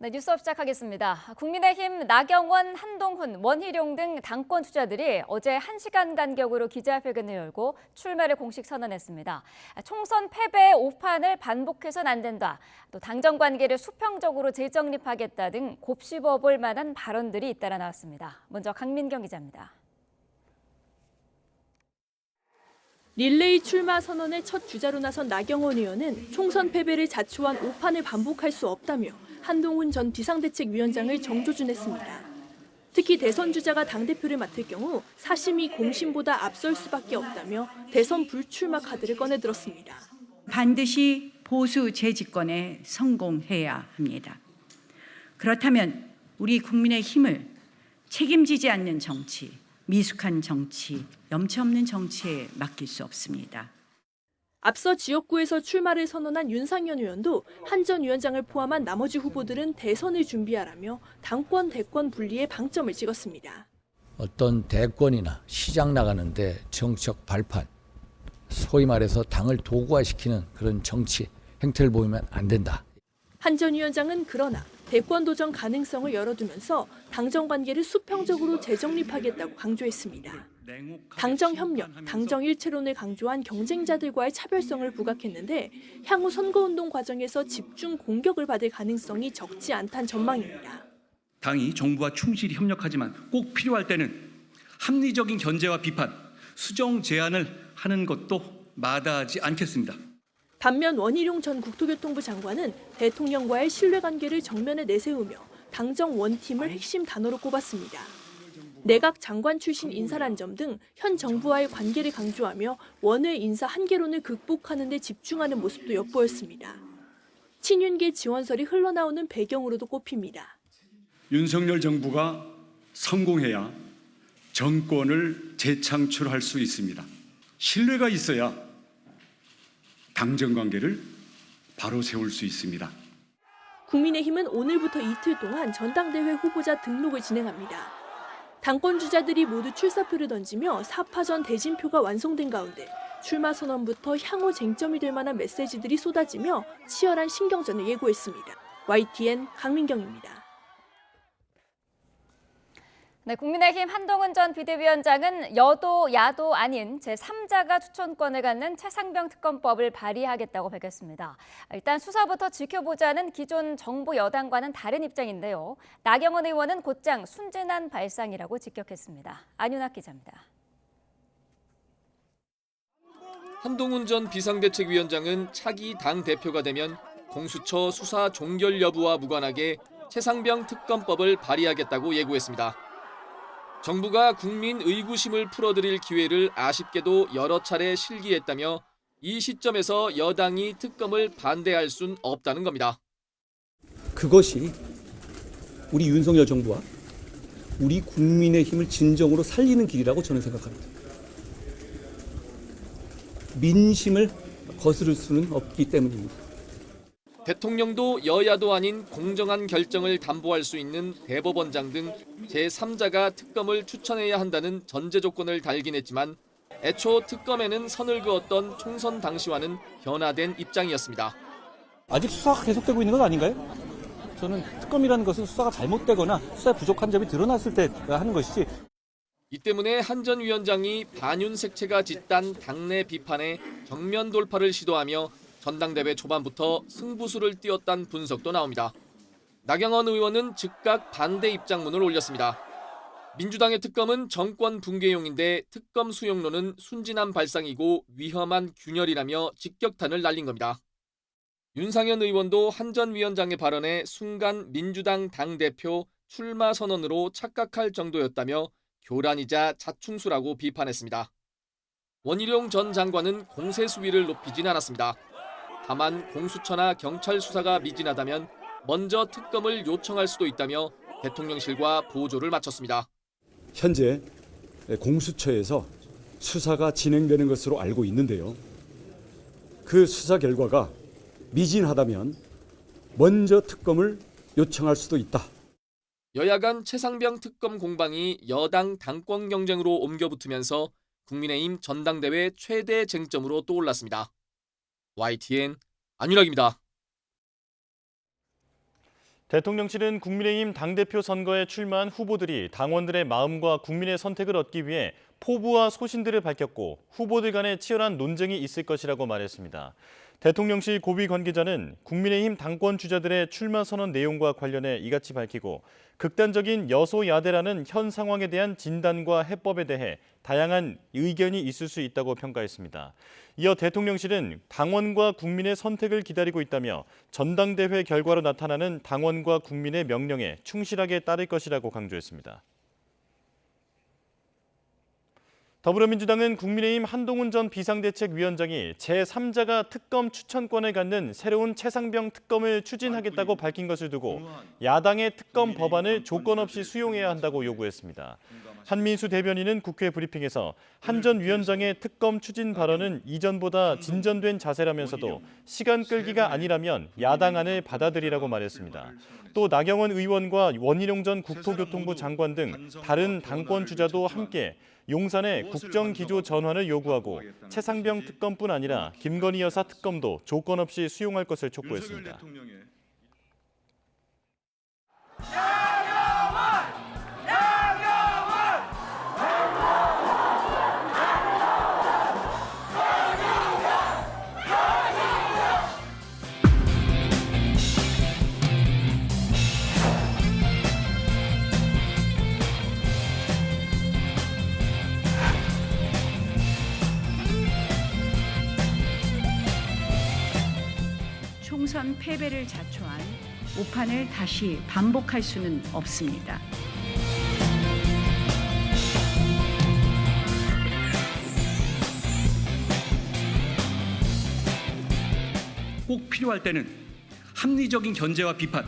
네, 뉴스업 시작하겠습니다. 국민의힘 나경원, 한동훈, 원희룡 등 당권 주자들이 어제 1시간 간격으로 기자회견을 열고 출마를 공식 선언했습니다. 총선 패배의 오판을 반복해서는 안 된다. 또 당정 관계를 수평적으로 재정립하겠다 등 곱씹어볼 만한 발언들이 잇따라 나왔습니다. 먼저 강민경 기자입니다. 릴레이 출마 선언의 첫 주자로 나선 나경원 의원은 총선 패배를 자초한 오판을 반복할 수 없다며 한동훈 전 비상대책위원장을 정조준했습니다. 특히 대선 주자가 당대표를 맡을 경우 사심이 공심보다 앞설 수밖에 없다며 대선 불출마 카드를 꺼내들었습니다. 반드시 보수 재집권에 성공해야 합니다. 그렇다면 우리 국민의 힘을 책임지지 않는 정치, 미숙한 정치, 염치 없는 정치에 맡길 수 없습니다. 앞서 지역구에서 출마를 선언한 윤상현 의원도 한 전 위원장을 포함한 나머지 후보들은 대선을 준비하라며 당권 대권 분리에 방점을 찍었습니다. 어떤 대권이나 시장 나가는데 정치적 발판, 소위 말해서 당을 도구화시키는 그런 정치 행태를 보이면 안 된다. 한 전 위원장은 그러나 대권 도전 가능성을 열어두면서 당정 관계를 수평적으로 재정립하겠다고 강조했습니다. 당정 협력, 당정 일체론을 강조한 경쟁자들과의 차별성을 부각했는데 향후 선거운동 과정에서 집중 공격을 받을 가능성이 적지 않다는 전망입니다. 당이 정부와 충실히 협력하지만 꼭 필요할 때는 합리적인 견제와 비판, 수정 제안을 하는 것도 마다하지 않겠습니다. 반면 원희룡 전 국토교통부 장관은 대통령과의 신뢰관계를 정면에 내세우며 당정 원팀을 핵심 단어로 꼽았습니다. 내각 장관 출신 인사란 점 등 현 정부와의 관계를 강조하며 원외 인사 한계론을 극복하는 데 집중하는 모습도 엿보였습니다. 친윤계 지원설이 흘러나오는 배경으로도 꼽힙니다. 윤석열 정부가 성공해야 정권을 재창출할 수 있습니다. 신뢰가 있어야 당정 관계를 바로 세울 수 있습니다. 국민의힘은 오늘부터 이틀 동안 전당대회 후보자 등록을 진행합니다. 당권 주자들이 모두 출사표를 던지며 4파전 대진표가 완성된 가운데 출마 선언부터 향후 쟁점이 될 만한 메시지들이 쏟아지며 치열한 신경전을 예고했습니다. YTN 강민경입니다. 네, 국민의힘 한동훈 전 비대위원장은 여도, 야도 아닌 제3자가 추천권을 갖는 최상병 특검법을 발의하겠다고 밝혔습니다. 일단 수사부터 지켜보자는 기존 정부 여당과는 다른 입장인데요. 나경원 의원은 곧장 순진한 발상이라고 직격했습니다. 안윤학 기자입니다. 한동훈 전 비상대책위원장은 차기 당대표가 되면 공수처 수사 종결 여부와 무관하게 최상병 특검법을 발의하겠다고 예고했습니다. 정부가 국민 의구심을 풀어드릴 기회를 아쉽게도 여러 차례 실기했다며 이 시점에서 여당이 특검을 반대할 순 없다는 겁니다. 그것이 우리 윤석열 정부와 우리 국민의 힘을 진정으로 살리는 길이라고 저는 생각합니다. 민심을 거스를 수는 없기 때문입니다. 대통령도 여야도 아닌 공정한 결정을 담보할 수 있는 대법원장 등 제3자가 특검을 추천해야 한다는 전제 조건을 달긴 했지만 애초 특검에는 선을 그었던 총선 당시와는 변화된 입장이었습니다. 아직 수사가 계속되고 있는 건 아닌가요? 저는 특검이라는 것은 수사가 잘못되거나 수사에 부족한 점이 드러났을 때 하는 것이지. 이 때문에 한 전 위원장이 반윤 색채가 짙단 당내 비판에 정면 돌파를 시도하며 전당대회 초반부터 승부수를 띄웠다는 분석도 나옵니다. 나경원 의원은 즉각 반대 입장문을 올렸습니다. 민주당의 특검은 정권 붕괴용인데 특검 수용론은 순진한 발상이고 위험한 균열이라며 직격탄을 날린 겁니다. 윤상현 의원도 한 전 위원장의 발언에 순간 민주당 당대표 출마 선언으로 착각할 정도였다며 교란이자 자충수라고 비판했습니다. 원희룡 전 장관은 공세 수위를 높이진 않았습니다. 다만 공수처나 경찰 수사가 미진하다면 먼저 특검을 요청할 수도 있다며 대통령실과 보조를 마쳤습니다. 현재 공수처에서 수사가 진행되는 것으로 알고 있는데요. 그 수사 결과가 미진하다면 먼저 특검을 요청할 수도 있다. 여야 간 최상병 특검 공방이 여당 당권 경쟁으로 옮겨붙으면서 국민의힘 전당대회 최대 쟁점으로 떠올랐습니다. YTN 안윤학입니다. 대통령실은 국민의힘 당대표 선거에 출마한 후보들이 당원들의 마음과 국민의 선택을 얻기 위해 포부와 소신들을 밝혔고 후보들 간에 치열한 논쟁이 있을 것이라고 말했습니다. 대통령실 고위 관계자는 국민의힘 당권 주자들의 출마 선언 내용과 관련해 이같이 밝히고 극단적인 여소야대라는 현 상황에 대한 진단과 해법에 대해 다양한 의견이 있을 수 있다고 평가했습니다. 이어 대통령실은 당원과 국민의 선택을 기다리고 있다며 전당대회 결과로 나타나는 당원과 국민의 명령에 충실하게 따를 것이라고 강조했습니다. 더불어민주당은 국민의힘 한동훈 전 비상대책위원장이 제3자가 특검 추천권을 갖는 새로운 최상병 특검을 추진하겠다고 밝힌 것을 두고 야당의 특검 법안을 조건 없이 수용해야 한다고 요구했습니다. 한민수 대변인은 국회 브리핑에서 한 전 위원장의 특검 추진 발언은 이전보다 진전된 자세라면서도 시간 끌기가 아니라면 야당안을 받아들이라고 말했습니다. 또 나경원 의원과 원희룡 전 국토교통부 장관 등 다른 당권 주자도 함께 용산의 국정기조 전환을 요구하고 최상병 특검뿐 아니라 김건희 여사 특검도 조건 없이 수용할 것을 촉구했습니다. 총선 패배를 자초한 오판을 다시 반복할 수는 없습니다. 꼭 필요할 때는 합리적인 견제와 비판,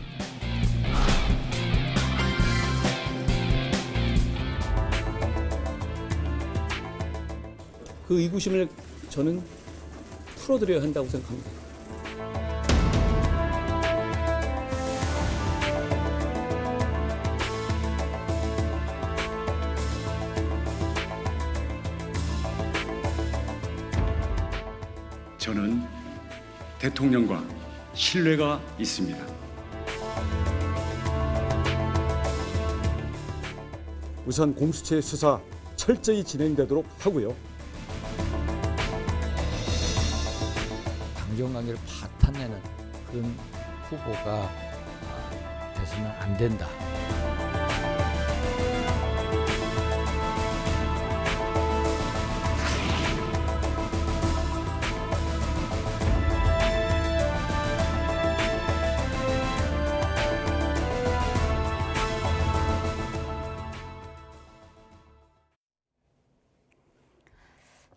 그 의구심을 저는 풀어드려야 한다고 생각합니다. 저는 대통령과 신뢰가 있습니다. 우선 공수처의 수사 철저히 진행되도록 하고요. 당정관계를 파탄내는 그런 후보가 돼서는 안 된다.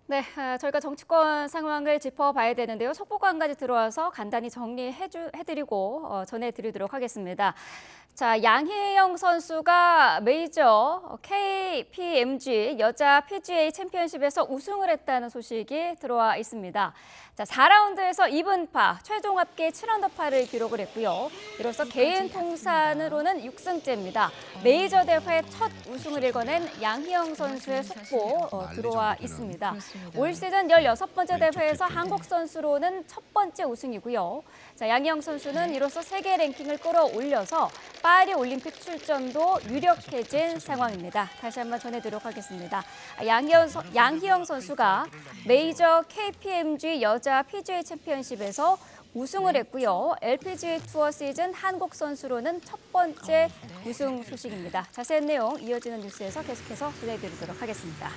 네, 저희가 정치권 상황을 짚어봐야 되는데요. 속보가 한 가지 들어와서 간단히 정리해드리고 전해드리도록 하겠습니다. 자, 양희영 선수가 메이저 KPMG 여자 PGA 챔피언십에서 우승을 했다는 소식이 들어와 있습니다. 자, 4라운드에서 2분파, 최종 합계 7언더파를 기록을 했고요. 이로써 개인 통산으로는 6승째입니다. 메이저 대회 첫 우승을 일궈낸 양희영 선수의 속보 들어와 있습니다. 올 시즌 16번째 대회에서 한국 선수로는 첫 번째 우승이고요. 자, 양희영 선수는 이로써 세계 랭킹을 끌어올려서 파리 올림픽 출전도 유력해진 상황입니다. 다시 한번 전해드리도록 하겠습니다. 양희영 선수가 메이저 KPMG 여자 PGA 챔피언십에서 우승을 했고요. LPGA 투어 시즌 한국 선수로는 첫 번째 우승 소식입니다. 자세한 내용 이어지는 뉴스에서 계속해서 전해드리도록 하겠습니다.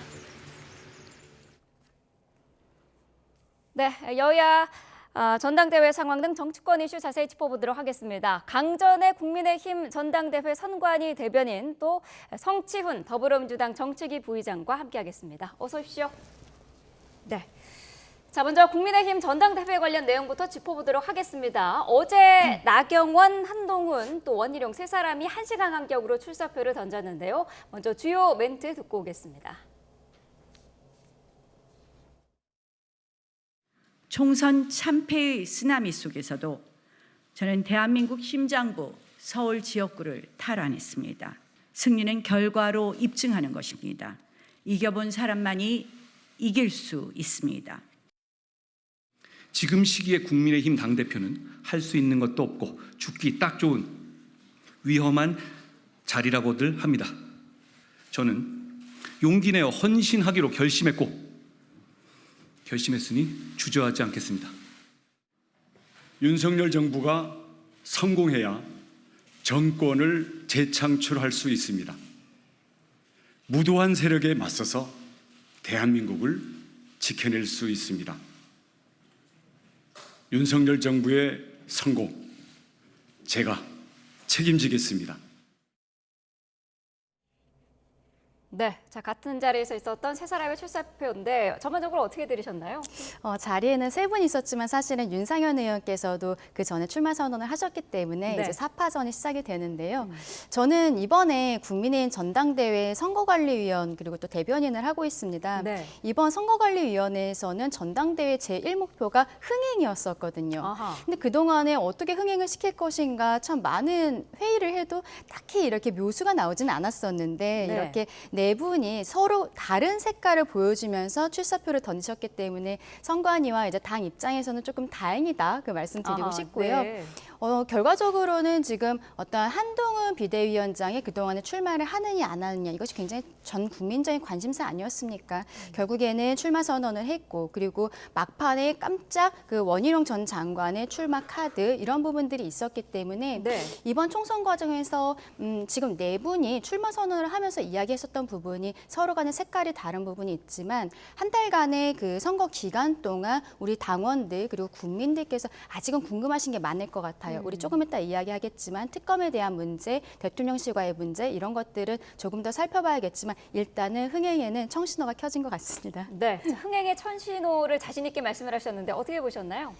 네, 여야 전당대회 상황 등 정치권 이슈 자세히 짚어보도록 하겠습니다. 강전의 국민의힘 전당대회 선관위 대변인 또 성치훈 더불어민주당 정책위 부의장과 함께하겠습니다. 어서 오십시오. 네. 자, 먼저 국민의힘 전당대회 관련 내용부터 짚어보도록 하겠습니다. 어제 나경원, 한동훈, 또 원희룡 세 사람이 1시간 간격으로 출사표를 던졌는데요. 먼저 주요 멘트 듣고 오겠습니다. 총선 참패의 쓰나미 속에서도 저는 대한민국 심장부 서울 지역구를 탈환했습니다. 승리는 결과로 입증하는 것입니다. 이겨본 사람만이 이길 수 있습니다. 지금 시기에 국민의힘 당대표는 할 수 있는 것도 없고 죽기 딱 좋은 위험한 자리라고들 합니다. 저는 용기 내어 헌신하기로 결심했으니 주저하지 않겠습니다. 윤석열 정부가 성공해야 정권을 재창출할 수 있습니다. 무도한 세력에 맞서서 대한민국을 지켜낼 수 있습니다. 윤석열 정부의 성공, 제가 책임지겠습니다. 네, 자 같은 자리에서 있었던 세 사람의 출사표인데 전반적으로 어떻게 들으셨나요? 자리에는 세 분 있었지만 사실은 윤상현 의원께서도 그 전에 출마 선언을 하셨기 때문에 네. 이제 4파전이 시작이 되는데요. 저는 이번에 국민의힘 전당대회 선거관리위원 그리고 또 대변인을 하고 있습니다. 네. 이번 선거관리위원회에서는 전당대회 제1목표가 흥행이었었거든요. 아하. 근데 그동안에 어떻게 흥행을 시킬 것인가 참 많은 회의를 해도 딱히 이렇게 묘수가 나오지는 않았었는데 네. 이렇게 네 분이 서로 다른 색깔을 보여주면서 출사표를 던지셨기 때문에 선관위와 이제 당 입장에서는 조금 다행이다 그 말씀드리고 아하, 싶고요. 네. 결과적으로는 지금 어떤 한동훈 비대위원장이 그동안에 출마를 하느냐 안 하느냐 이것이 굉장히 전 국민적인 관심사 아니었습니까? 결국에는 출마 선언을 했고 그리고 막판에 깜짝 그 원희룡 전 장관의 출마 카드 이런 부분들이 있었기 때문에 네. 이번 총선 과정에서 지금 네 분이 출마 선언을 하면서 이야기했었던 부분이 서로 간의 색깔이 다른 부분이 있지만 한 달간의 그 선거 기간 동안 우리 당원들 그리고 국민들께서 아직은 궁금하신 게 많을 것 같아요. 우리 조금 이따 이야기하겠지만 특검에 대한 문제, 대통령실과의 문제 이런 것들은 조금 더 살펴봐야겠지만 일단은 흥행에는 청신호가 켜진 것 같습니다. 네, 자, 흥행의 천신호를 자신 있게 말씀을 하셨는데 어떻게 보셨나요?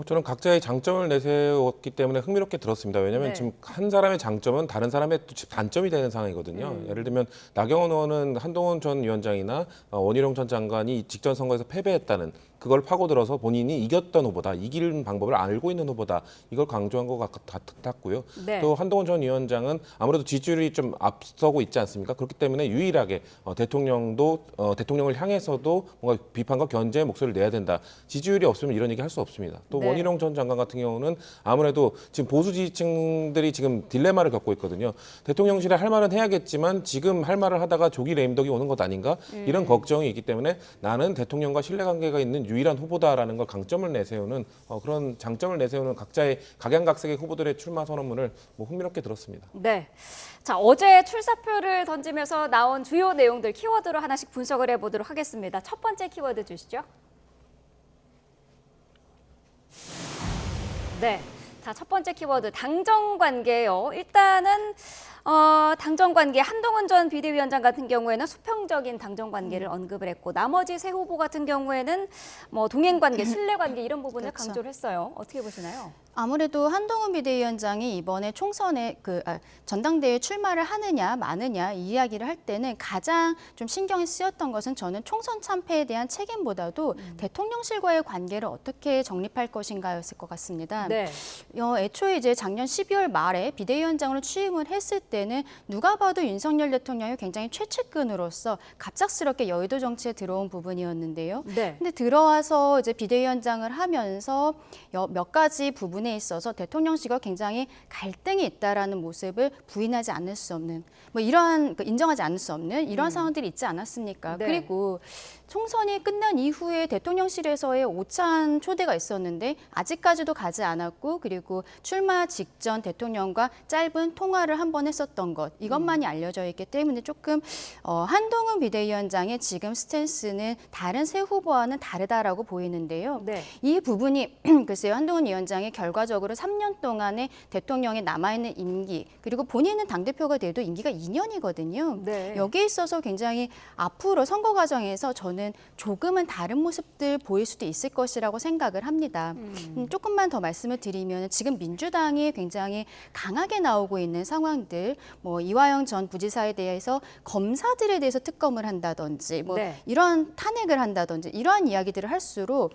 저는 각자의 장점을 내세웠기 때문에 흥미롭게 들었습니다. 왜냐하면 네. 지금 한 사람의 장점은 다른 사람의 또 단점이 되는 상황이거든요. 예를 들면 나경원 의원은 한동훈 전 위원장이나 원희룡 전 장관이 직전 선거에서 패배했다는 그걸 파고들어서 본인이 이겼던 후보다, 이기는 방법을 알고 있는 후보다 이걸 강조한 것 같았고요. 네. 또 한동훈 전 위원장은 아무래도 지지율이 좀 앞서고 있지 않습니까? 그렇기 때문에 유일하게 대통령을 향해서도 뭔가 비판과 견제의 목소리를 내야 된다. 지지율이 없으면 이런 얘기 할 수 없습니다. 또 네. 원희룡 전 장관 같은 경우는 아무래도 지금 보수 지지층들이 지금 딜레마를 겪고 있거든요. 대통령실에 할 말은 해야겠지만 지금 할 말을 하다가 조기 레임덕이 오는 것 아닌가? 이런 걱정이 있기 때문에 나는 대통령과 신뢰관계가 있는 유일한 후보다라는 걸 강점을 내세우는 그런 장점을 내세우는 각자의 각양각색의 후보들의 출마 선언문을 흥미롭게 들었습니다. 네. 자, 어제 출사표를 던지면서 나온 주요 내용들 키워드로 하나씩 분석을 해보도록 하겠습니다. 첫 번째 키워드 주시죠. 네. 자, 첫 번째 키워드 당정 관계예요. 일단은 당정 관계 한동훈 전 비대위원장 같은 경우에는 수평적인 당정 관계를 언급을 했고 나머지 세 후보 같은 경우에는 뭐 동행 관계, 신뢰 관계 이런 부분을 그렇죠. 강조를 했어요. 어떻게 보시나요? 아무래도 한동훈 비대위원장이 이번에 총선에 전당대회 출마를 하느냐 마느냐 이 이야기를 할 때는 가장 좀 신경이 쓰였던 것은 저는 총선 참패에 대한 책임보다도 대통령실과의 관계를 어떻게 정립할 것인가였을 것 같습니다. 네. 애초에 이제 작년 12월 말에 비대위원장으로 취임을 했을 때는 누가 봐도 윤석열 대통령이 굉장히 최측근으로서 갑작스럽게 여의도 정치에 들어온 부분이었는데요. 네. 근데 들어와서 이제 비대위원장을 하면서 몇 가지 부분에 있어서 대통령실과 굉장히 갈등이 있다라는 모습을 부인하지 않을 수 없는 이러한 인정하지 않을 수 없는 이런 상황들이 있지 않았습니까? 네. 그리고 총선이 끝난 이후에 대통령실에서의 오찬 초대가 있었는데 아직까지도 가지 않았고 그리고 출마 직전 대통령과 짧은 통화를 한 번 했었던 것 이것만이 알려져 있기 때문에 조금 한동훈 비대위원장의 지금 스탠스는 다른 세 후보와는 다르다라고 보이는데요. 네. 이 부분이 글쎄요 한동훈 위원장이 결과적으로 3년 동안의 대통령의 남아있는 임기 그리고 본인은 당대표가 돼도 임기가 2년이거든요. 네. 여기에 있어서 굉장히 앞으로 선거 과정에서 저는 조금은 다른 모습들 보일 수도 있을 것이라고 생각을 합니다. 조금만 더 말씀을 드리면 지금 민주당이 굉장히 강하게 나오고 있는 상황들 특검들, 뭐 이화영 전 부지사에 대해서 검사들에 대해서 특검을 한다든지, 뭐 이런 탄핵을 한다든지 이러한 이야기들을 할수록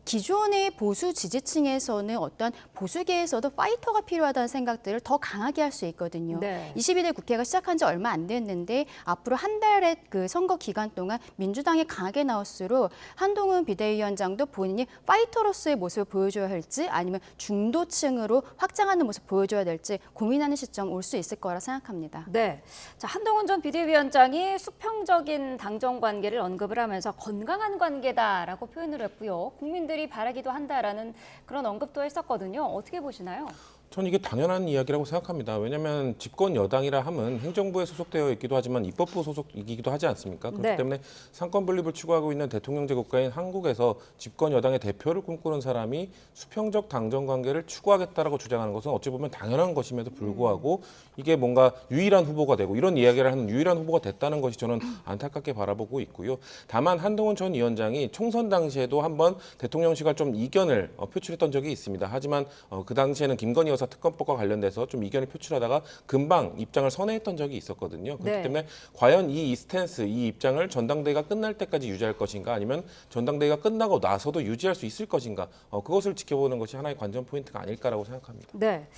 기존의 보수 지지층에서는 어떤 보수계에서도 파이터가 필요하다는 생각들을 더 강하게 할 수 있거든요. 22대 국회가 시작한 지 얼마 안 됐는데 앞으로 한 달의 그 선거 기간 동안 민주당이 강하게 나올수록 한동훈 비대위원장도 본인이 파이터로서의 모습을 보여줘야 할지 아니면 중도층으로 확장하는 모습을 보여줘야 될지 고민하는 시점 올 수 있을 거라 생각합니다. 네, 자, 한동훈 전 비대위원장이 수평적인 당정 관계를 언급을 하면서 건강한 관계다라고 표현을 했고요. 국민들이 바라기도 한다라는 그런 언급도 했었거든요. 어떻게 보시나요? 전 이게 당연한 이야기라고 생각합니다. 왜냐하면 집권 여당이라 함은 행정부에 소속되어 있기도 하지만 입법부 소속이기도 하지 않습니까? 그렇기 때문에 상권 분립을 추구하고 있는 대통령제 국가인 한국에서 집권 여당의 대표를 꿈꾸는 사람이 수평적 당정 관계를 추구하겠다라고 주장하는 것은 어찌 보면 당연한 것임에도 불구하고 이게 뭔가 유일한 후보가 되고 이런 이야기를 하는 유일한 후보가 됐다는 것이 저는 안타깝게 바라보고 있고요. 다만 한동훈 전 위원장이 총선 당시에도 한번 대통령실과 좀 이견을 표출했던 적이 있습니다. 하지만 그 당시에는 김건희 여사 특검법과 관련돼서 좀 이견을 표출하다가 금방 입장을 선회했던 적이 있었거든요. 그렇기 때문에 과연 이 스탠스, 이 입장을 전당대회가 끝날 때까지 유지할 것인가 아니면 전당대회가 끝나고 나서도 유지할 수 있을 것인가 그것을 지켜보는 것이 하나의 관전 포인트가 아닐까라고 생각합니다. 네.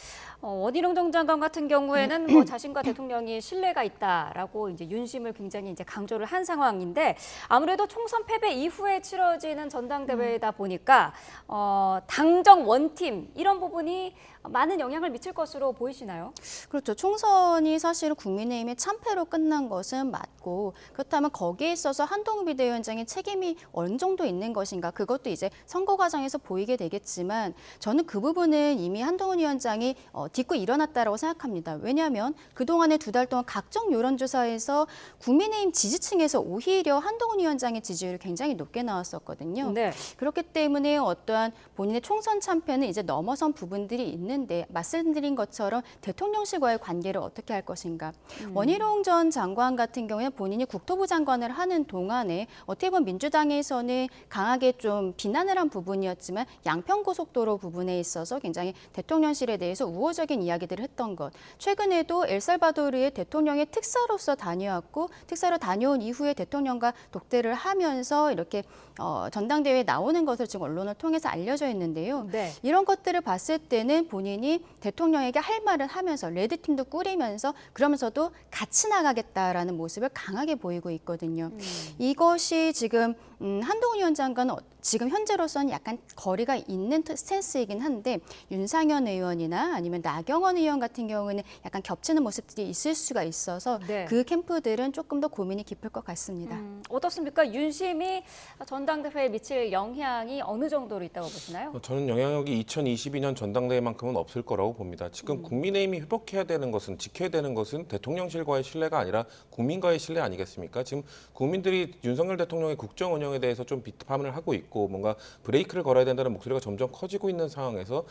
원희룡 전 장관 같은 경우에는 뭐 자신과 대통령이 신뢰가 있다라고 이제 윤심을 굉장히 이제 강조를 한 상황인데 아무래도 총선 패배 이후에 치러지는 전당대회다 보니까 당정 원팀 이런 부분이 많은 영향을 미칠 것으로 보이시나요? 그렇죠. 총선이 사실은 국민의힘의 참패로 끝난 것은 맞고 그렇다면 거기에 있어서 한동훈 비대위원장의 책임이 어느 정도 있는 것인가 그것도 이제 선거 과정에서 보이게 되겠지만 저는 그 부분은 이미 한동훈 위원장이 딛고 일어났다라고 생각합니다. 왜냐하면 그동안에 2달 동안 각종 여론조사에서 국민의힘 지지층에서 오히려 한동훈 위원장의 지지율이 굉장히 높게 나왔었거든요. 그렇기 때문에 어떠한 본인의 총선 참패는 이제 넘어선 부분들이 있는데 말씀드린 것처럼 대통령실과의 관계를 어떻게 할 것인가. 원희룡 전 장관 같은 경우에 본인이 국토부 장관을 하는 동안에 어떻게 보면 민주당에서는 강하게 좀 비난을 한 부분이었지만 양평고속도로 부분에 있어서 굉장히 대통령실에 대해서 우호적인 이야기들을 했던 것. 최근에도 엘살바도르의 대통령의 특사로서 다녀왔고 특사로 다녀온 이후에 대통령과 독대를 하면서 이렇게 전당대회에 나오는 것을 지금 언론을 통해서 알려져 있는데요. 이런 것들을 봤을 때는 본인이 대통령에게 할 말을 하면서 레드팀도 꾸리면서 그러면서도 같이 나가겠다라는 모습을 강하게 보이고 있거든요. 이것이 지금 한동훈 위원장과는 지금 현재로서는 약간 거리가 있는 스탠스이긴 한데 윤상현 의원이나 아니면 나경원 의원 같은 경우는 약간 겹치는 모습들이 있을 수가 있어서 그 캠프들은 조금 더 고민이 깊을 것 같습니다. 어떻습니까? 윤심이 전당대회에 미칠 영향이 어느 정도로 있다고 보시나요? 저는 영향력이 2022년 전당대회만큼은 없을 거라고 봅니다. 지금 국민의힘이 회복해야 되는 것은 지켜야 되는 것은 대통령실과의 신뢰가 아니라 국민과의 신뢰 아니겠습니까? 지금 국민들이 윤석열 대통령의 국정 운영에 대해서 좀 비판을 하고 있고 뭔가 브레이크를 걸어야 된다는 목소리가 점점 커지고 있는 상황에서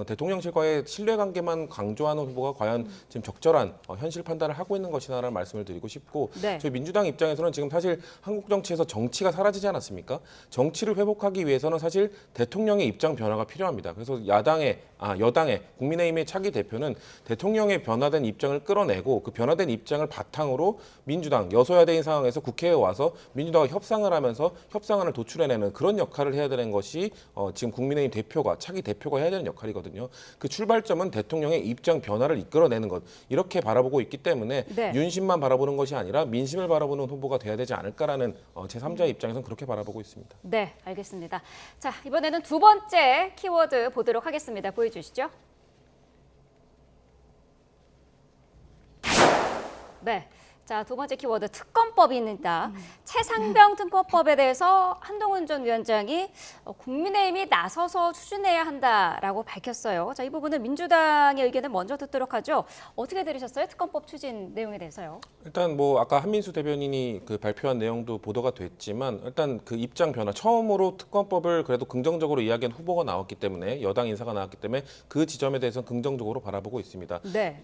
대통령실과의 신뢰관계만 강조하는 후보가 과연 지금 적절한 현실 판단을 하고 있는 것이냐라는 말씀을 드리고 싶고 저희 민주당 입장에서는 지금 사실 한국 정치에서 정치가 사라지지 않았습니까? 정치를 회복하기 위해서는 사실 대통령의 입장 변화가 필요합니다. 그래서 여당의 국민의힘의 차기 대표는 대통령의 변화된 입장을 끌어내고 그 변화된 입장을 바탕으로 민주당 여소야대인 상황에서 국회에 와서 민주당과 협상을 하면서 협상안을 도출해내는 그런 역할을 해야 되는 것이 지금 국민의힘 대표가 차기 대표가 해야 되는 역할이거든요. 그 출발점은 대통령의 입장 변화를 이끌어내는 것 이렇게 바라보고 있기 때문에 윤심만 바라보는 것이 아니라 민심을 바라보는 후보가 돼야 되지 않을까라는 제3자의 입장에서는 그렇게 바라보고 있습니다. 네, 알겠습니다. 자, 이번에는 두 번째 키워드 보도록 하겠습니다. 보여주시죠. 네. 자, 두 번째 키워드 특검법입니다. 최상병 특검법에 대해서 한동훈 전 위원장이 국민의힘이 나서서 추진해야 한다라고 밝혔어요. 자, 이 부분은 민주당의 의견을 먼저 듣도록 하죠. 어떻게 들으셨어요? 특검법 추진 내용에 대해서요. 일단 뭐 아까 한민수 대변인이 그 발표한 내용도 보도가 됐지만 일단 그 입장 변화 처음으로 특검법을 그래도 긍정적으로 이야기한 후보가 나왔기 때문에 여당 인사가 나왔기 때문에 그 지점에 대해서는 긍정적으로 바라보고 있습니다.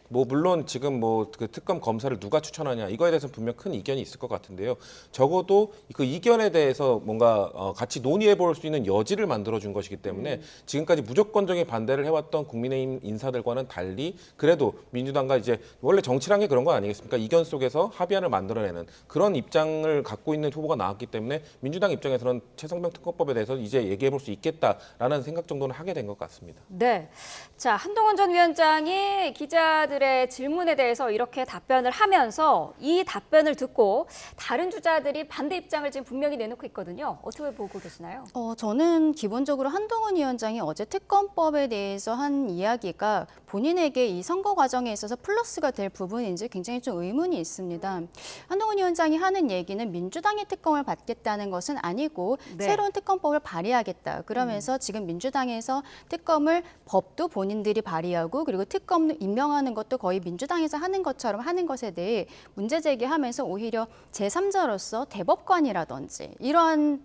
뭐 물론 지금 뭐 그 특검 검사를 누가 추천하냐 이거에 대해서는 분명 큰 이견이 있을 것 같은데요. 적어도 적어도 그 이견에 대해서 뭔가 같이 논의해 볼 수 있는 여지를 만들어준 것이기 때문에 지금까지 무조건적인 반대를 해왔던 국민의힘 인사들과는 달리 그래도 민주당과 이제 원래 정치란 게 그런 거 아니겠습니까? 이견 속에서 합의안을 만들어내는 그런 입장을 갖고 있는 후보가 나왔기 때문에 민주당 입장에서는 최상병 특검법에 대해서 이제 얘기해 볼 수 있겠다라는 생각 정도는 하게 된 것 같습니다. 네. 자, 한동훈 전 위원장이 기자들의 질문에 대해서 이렇게 답변을 하면서 이 답변을 듣고 다른 주자들이 반대 입장을 지금 분명히 내놓고 있거든요. 어떻게 보고 계시나요? 저는 기본적으로 한동훈 위원장이 어제 특검법에 대해서 한 이야기가 본인에게 이 선거 과정에 있어서 플러스가 될 부분인지 굉장히 좀 의문이 있습니다. 한동훈 위원장이 하는 얘기는 민주당의 특검을 받겠다는 것은 아니고 네. 새로운 특검법을 발의하겠다. 그러면서 지금 민주당에서 특검을 법도 본인들이 발의하고 그리고 특검 임명하는 것도 거의 민주당에서 하는 것처럼 하는 것에 대해 문제 제기하면서 오히려 제3자로서 대법관이라든지 이러한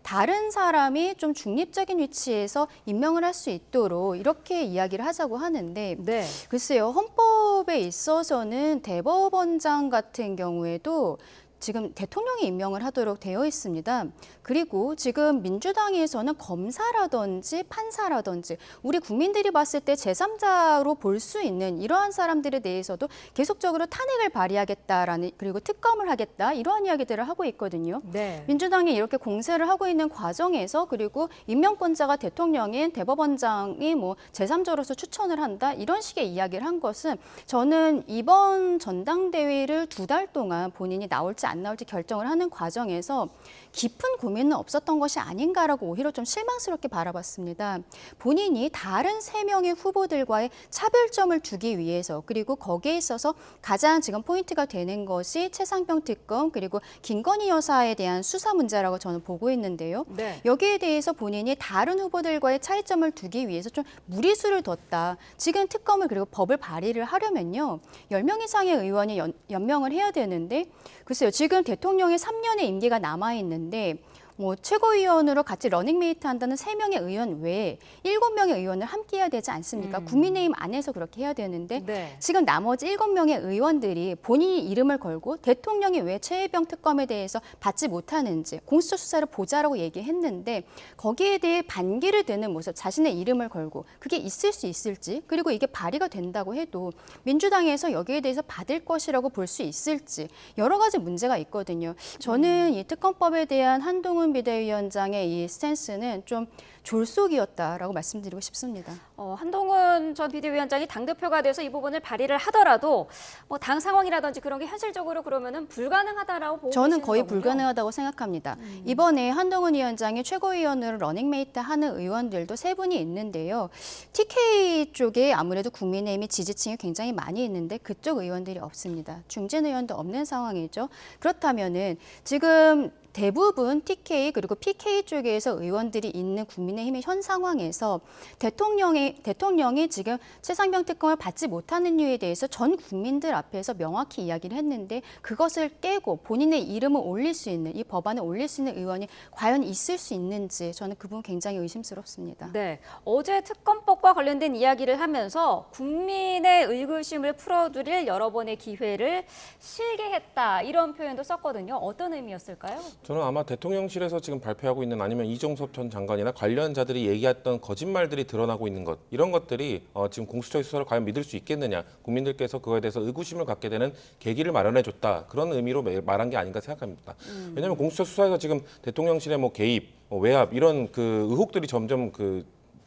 다른 사람이 좀 중립적인 위치에서 임명을 할 수 있도록 이렇게 이야기를 하자고 하는데 네. 글쎄요. 헌법에 있어서는 대법원장 같은 경우에도 지금 대통령이 임명을 하도록 되어 있습니다. 그리고 지금 민주당에서는 검사라든지 판사라든지 우리 국민들이 봤을 때 제3자로 볼 수 있는 이러한 사람들에 대해서도 계속적으로 탄핵을 발의하겠다라는 그리고 특검을 하겠다 이러한 이야기들을 하고 있거든요. 네. 민주당이 이렇게 공세를 하고 있는 과정에서 그리고 임명권자가 대통령인 대법원장이 뭐 제3자로서 추천을 한다 이런 식의 이야기를 한 것은 저는 이번 전당대회를 2달 동안 본인이 나올지 안 나올지 결정을 하는 과정에서 깊은 고민은 없었던 것이 아닌가라고 오히려 좀 실망스럽게 바라봤습니다. 본인이 다른 3명의 후보들과의 차별점을 두기 위해서 그리고 거기에 있어서 가장 지금 포인트가 되는 것이 최상병 특검 그리고 김건희 여사에 대한 수사 문제라고 저는 보고 있는데요. 네. 여기에 대해서 본인이 다른 후보들과의 차이점을 두기 위해서 좀 무리수를 뒀다. 지금 특검을 그리고 법을 발의를 하려면요. 10명 이상의 의원이 연명을 해야 되는데 글쎄요. 지금 대통령의 3년의 임기가 남아있는데 뭐 최고위원으로 같이 러닝메이트 한다는 3명의 의원 외에 7명의 의원을 함께 해야 되지 않습니까? 국민의힘 안에서 그렇게 해야 되는데 네. 지금 나머지 7명의 의원들이 본인이 이름을 걸고 대통령이 왜 최혜병 특검에 대해서 받지 못하는지 공수처 수사를 보자라고 얘기했는데 거기에 대해 반기를 드는 모습, 자신의 이름을 걸고 그게 있을 수 있을지 그리고 이게 발의가 된다고 해도 민주당에서 여기에 대해서 받을 것이라고 볼 수 있을지 여러 가지 문제가 있거든요. 저는 이 특검법에 대한 한동훈 비대위원장의 이 스탠스는 좀 졸속이었다라고 말씀드리고 싶습니다. 한동훈 전 비대위원장이 당대표가 돼서 이 부분을 발의를 하더라도 뭐 당 상황이라든지 그런 게 현실적으로 그러면은 불가능하다라고 보고 저는 계시는 거의 거군요. 불가능하다고 생각합니다. 이번에 한동훈 위원장이 최고위원으로 러닝메이트 하는 의원들도 3분이 있는데요. TK 쪽에 아무래도 국민의힘이 지지층이 굉장히 많이 있는데 그쪽 의원들이 없습니다. 중진 의원도 없는 상황이죠. 그렇다면은 지금 대부분 TK 그리고 PK 쪽에서 의원들이 있는 국민의힘의 현 상황에서 대통령이 지금 최상병 특검을 받지 못하는 이유에 대해서 전 국민들 앞에서 명확히 이야기를 했는데 그것을 깨고 본인의 이름을 올릴 수 있는 이 법안을 올릴 수 있는 의원이 과연 있을 수 있는지 저는 그 부분 굉장히 의심스럽습니다. 네, 어제 특검법과 관련된 이야기를 하면서 국민의 의구심을 풀어드릴 여러 번의 기회를 실개했다 이런 표현도 썼거든요. 어떤 의미였을까요? 저는 아마 대통령실에서 지금 발표하고 있는 아니면 이종섭 전 장관이나 관련자들이 얘기했던 거짓말들이 드러나고 있는 것 이런 것들이 지금 공수처의 수사를 과연 믿을 수 있겠느냐 국민들께서 그거에 대해서 의구심을 갖게 되는 계기를 마련해줬다 그런 의미로 말한 게 아닌가 생각합니다. 왜냐하면 공수처 수사에서 지금 대통령실의 뭐 개입, 외압 이런 그 의혹들이 점점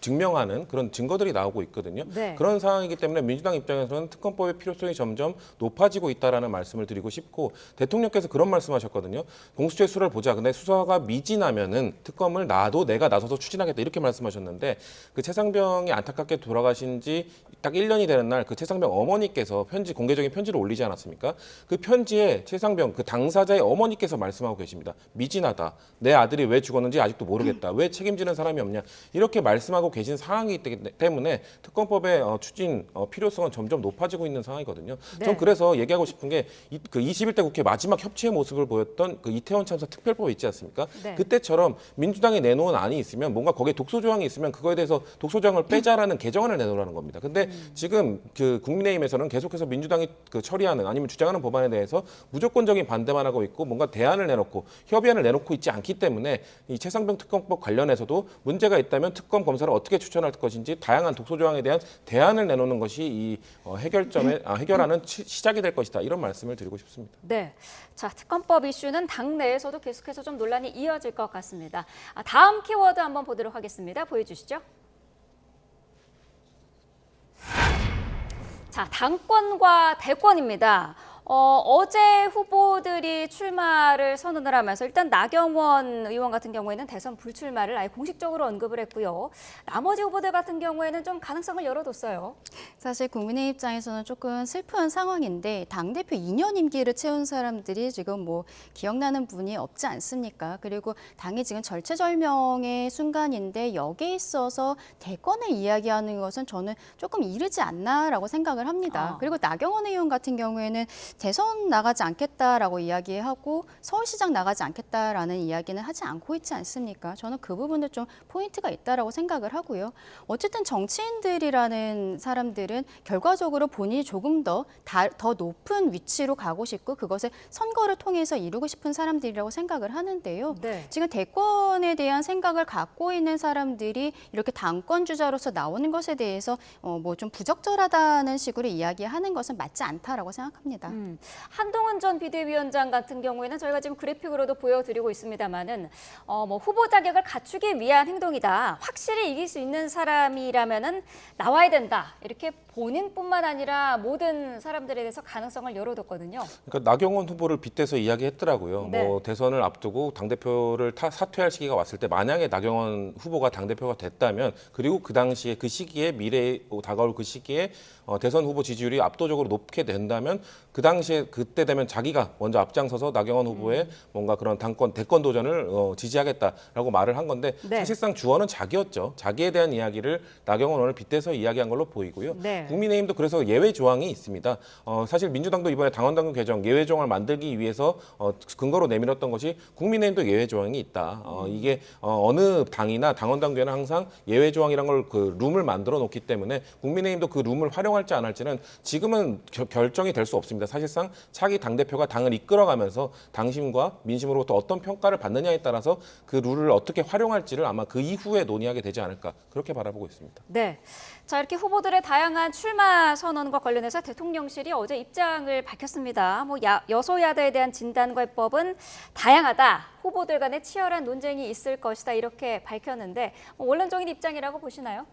증명하는 그런 증거들이 나오고 있거든요. 네. 그런 상황이기 때문에 민주당 입장에서는 특검법의 필요성이 점점 높아지고 있다라는 말씀을 드리고 싶고 대통령께서 그런 말씀하셨거든요. 공수처의 수사를 보자. 근데 수사가 미진하면은 특검을 내가 나서서 추진하겠다 이렇게 말씀하셨는데 그 최상병이 안타깝게 돌아가신 지 딱 1년이 되는 날 그 최상병 어머니께서 공개적인 편지를 올리지 않았습니까? 그 편지에 최상병 그 당사자의 어머니께서 말씀하고 계십니다. 미진하다. 내 아들이 왜 죽었는지 아직도 모르겠다. 왜 책임지는 사람이 없냐. 이렇게 말씀하고 하고 계신 상황이기 때문에 특검법의 추진 필요성은 점점 높아지고 있는 상황이거든요. 네. 전 그래서 얘기하고 싶은 게 그 21대 국회 마지막 협치의 모습을 보였던 그 이태원 참사 특별법 있지 않습니까? 네. 그때처럼 민주당이 내놓은 안이 있으면 뭔가 거기에 독소 조항이 있으면 그거에 대해서 독소 조항을 빼자라는 개정안을 내놓으라는 겁니다. 근데 지금 그 국민의힘에서는 계속해서 민주당이 그 처리하는 아니면 주장하는 법안에 대해서 무조건적인 반대만 하고 있고 뭔가 대안을 내놓고 협의안을 내놓고 있지 않기 때문에 이 최상병 특검법 관련해서도 문제가 있다면 특검 검사를 어떻게 추천할 것인지 다양한 독소 조항에 대한 대안을 내놓는 것이 이 해결하는 시작이 될 것이다. 이런 말씀을 드리고 싶습니다. 네. 자, 특검법 이슈는 당내에서도 계속해서 좀 논란이 이어질 것 같습니다. 다음 키워드 한번 보도록 하겠습니다. 보여주시죠. 자, 당권과 대권입니다. 어제 후보들이 출마를 선언을 하면서 일단 나경원 의원 같은 경우에는 대선 불출마를 아예 공식적으로 언급을 했고요. 나머지 후보들 같은 경우에는 좀 가능성을 열어뒀어요. 사실 국민의 입장에서는 조금 슬픈 상황인데 당대표 2년 임기를 채운 사람들이 지금 뭐 기억나는 분이 없지 않습니까? 그리고 당이 지금 절체절명의 순간인데 여기에 있어서 대권을 이야기하는 것은 저는 조금 이르지 않나라고 생각을 합니다. 그리고 나경원 의원 같은 경우에는 대선 나가지 않겠다라고 이야기하고 서울시장 나가지 않겠다라는 이야기는 하지 않고 있지 않습니까? 저는 그 부분도 좀 포인트가 있다라고 생각을 하고요. 어쨌든 정치인들이라는 사람들은 결과적으로 본인이 조금 더 높은 위치로 가고 싶고 그것을 선거를 통해서 이루고 싶은 사람들이라고 생각을 하는데요. 네. 지금 대권에 대한 생각을 갖고 있는 사람들이 이렇게 당권 주자로서 나오는 것에 대해서 뭐 좀 부적절하다는 식으로 이야기하는 것은 맞지 않다라고 생각합니다. 한동훈 전 비대위원장 같은 경우에는 저희가 지금 그래픽으로도 보여드리고 있습니다만은 뭐 후보 자격을 갖추기 위한 행동이다. 확실히 이길 수 있는 사람이라면은 나와야 된다. 이렇게 본인뿐만 아니라 모든 사람들에 대해서 가능성을 열어뒀거든요. 그러니까 나경원 후보를 빗대서 이야기했더라고요. 네. 뭐 대선을 앞두고 당대표를 사퇴할 시기가 왔을 때 만약에 나경원 후보가 당대표가 됐다면 그리고 그 당시에 그 시기에 미래에 다가올 그 시기에 대선 후보 지지율이 압도적으로 높게 된다면 그 당시에 그때 되면 자기가 먼저 앞장서서 나경원 후보의 뭔가 그런 대권 도전을 지지하겠다라고 말을 한 건데 네. 사실상 주어는 자기였죠. 자기에 대한 이야기를 나경원 의원을 빗대서 이야기한 걸로 보이고요. 네. 국민의힘도 그래서 예외 조항이 있습니다. 사실 민주당도 이번에 당원당규 개정 예외 조항을 만들기 위해서 근거로 내밀었던 것이 국민의힘도 예외 조항이 있다. 이게 어느 당이나 당원당규에는 항상 예외 조항이란 걸 그 룸을 만들어 놓기 때문에 국민의힘도 그 룸을 활용할지 안 할지는 지금은 결정이 될 수 없습니다. 사실상 차기 당대표가 당을 이끌어가면서 당심과 민심으로부터 어떤 평가를 받느냐에 따라서 그 룰을 어떻게 활용할지를 아마 그 이후에 논의하게 되지 않을까 그렇게 바라보고 있습니다. 네. 자, 이렇게 후보들의 다양한 출마 선언과 관련해서 대통령실이 어제 입장을 밝혔습니다. 뭐 여소야대에 대한 진단과법은 다양하다. 후보들 간에 치열한 논쟁이 있을 것이다. 이렇게 밝혔는데 원론적인 입장이라고 보시나요?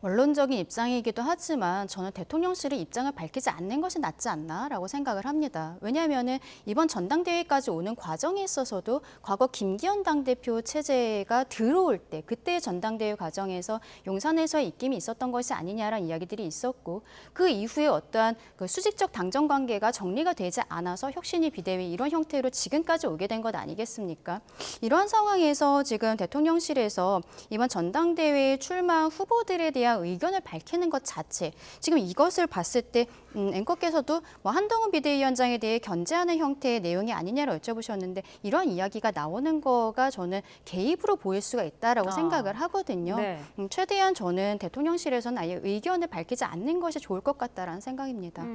원론적인 입장이기도 하지만 저는 대통령실이 입장을 밝히지 않는 것이 낫지 않나라고 생각을 합니다. 왜냐하면 이번 전당대회까지 오는 과정에 있어서도 과거 김기현 당대표 체제가 들어올 때 그때 전당대회 과정에서 용산에서의 입김이 있었던 것이 아니냐라는 이야기들이 있었고 그 이후에 어떠한 그 수직적 당정 관계가 정리가 되지 않아서 혁신위 비대위 이런 형태로 지금까지 오게 된 것 아니겠습니까? 이러한 상황에서 지금 대통령실에서 이번 전당대회에 출마한 후보들에 대한 의견을 밝히는 것 자체 지금 이것을 봤을 때 앵커께서도 뭐 한동훈 비대위원장에 대해 견제하는 형태의 내용이 아니냐고 여쭤보셨는데 이러한 이야기가 나오는 거가 저는 개입으로 보일 수가 있다라고 생각을 하거든요. 네. 최대한 저는 대통령실에서는 아예 의견을 밝히지 않는 것이 좋을 것 같다라는 생각입니다.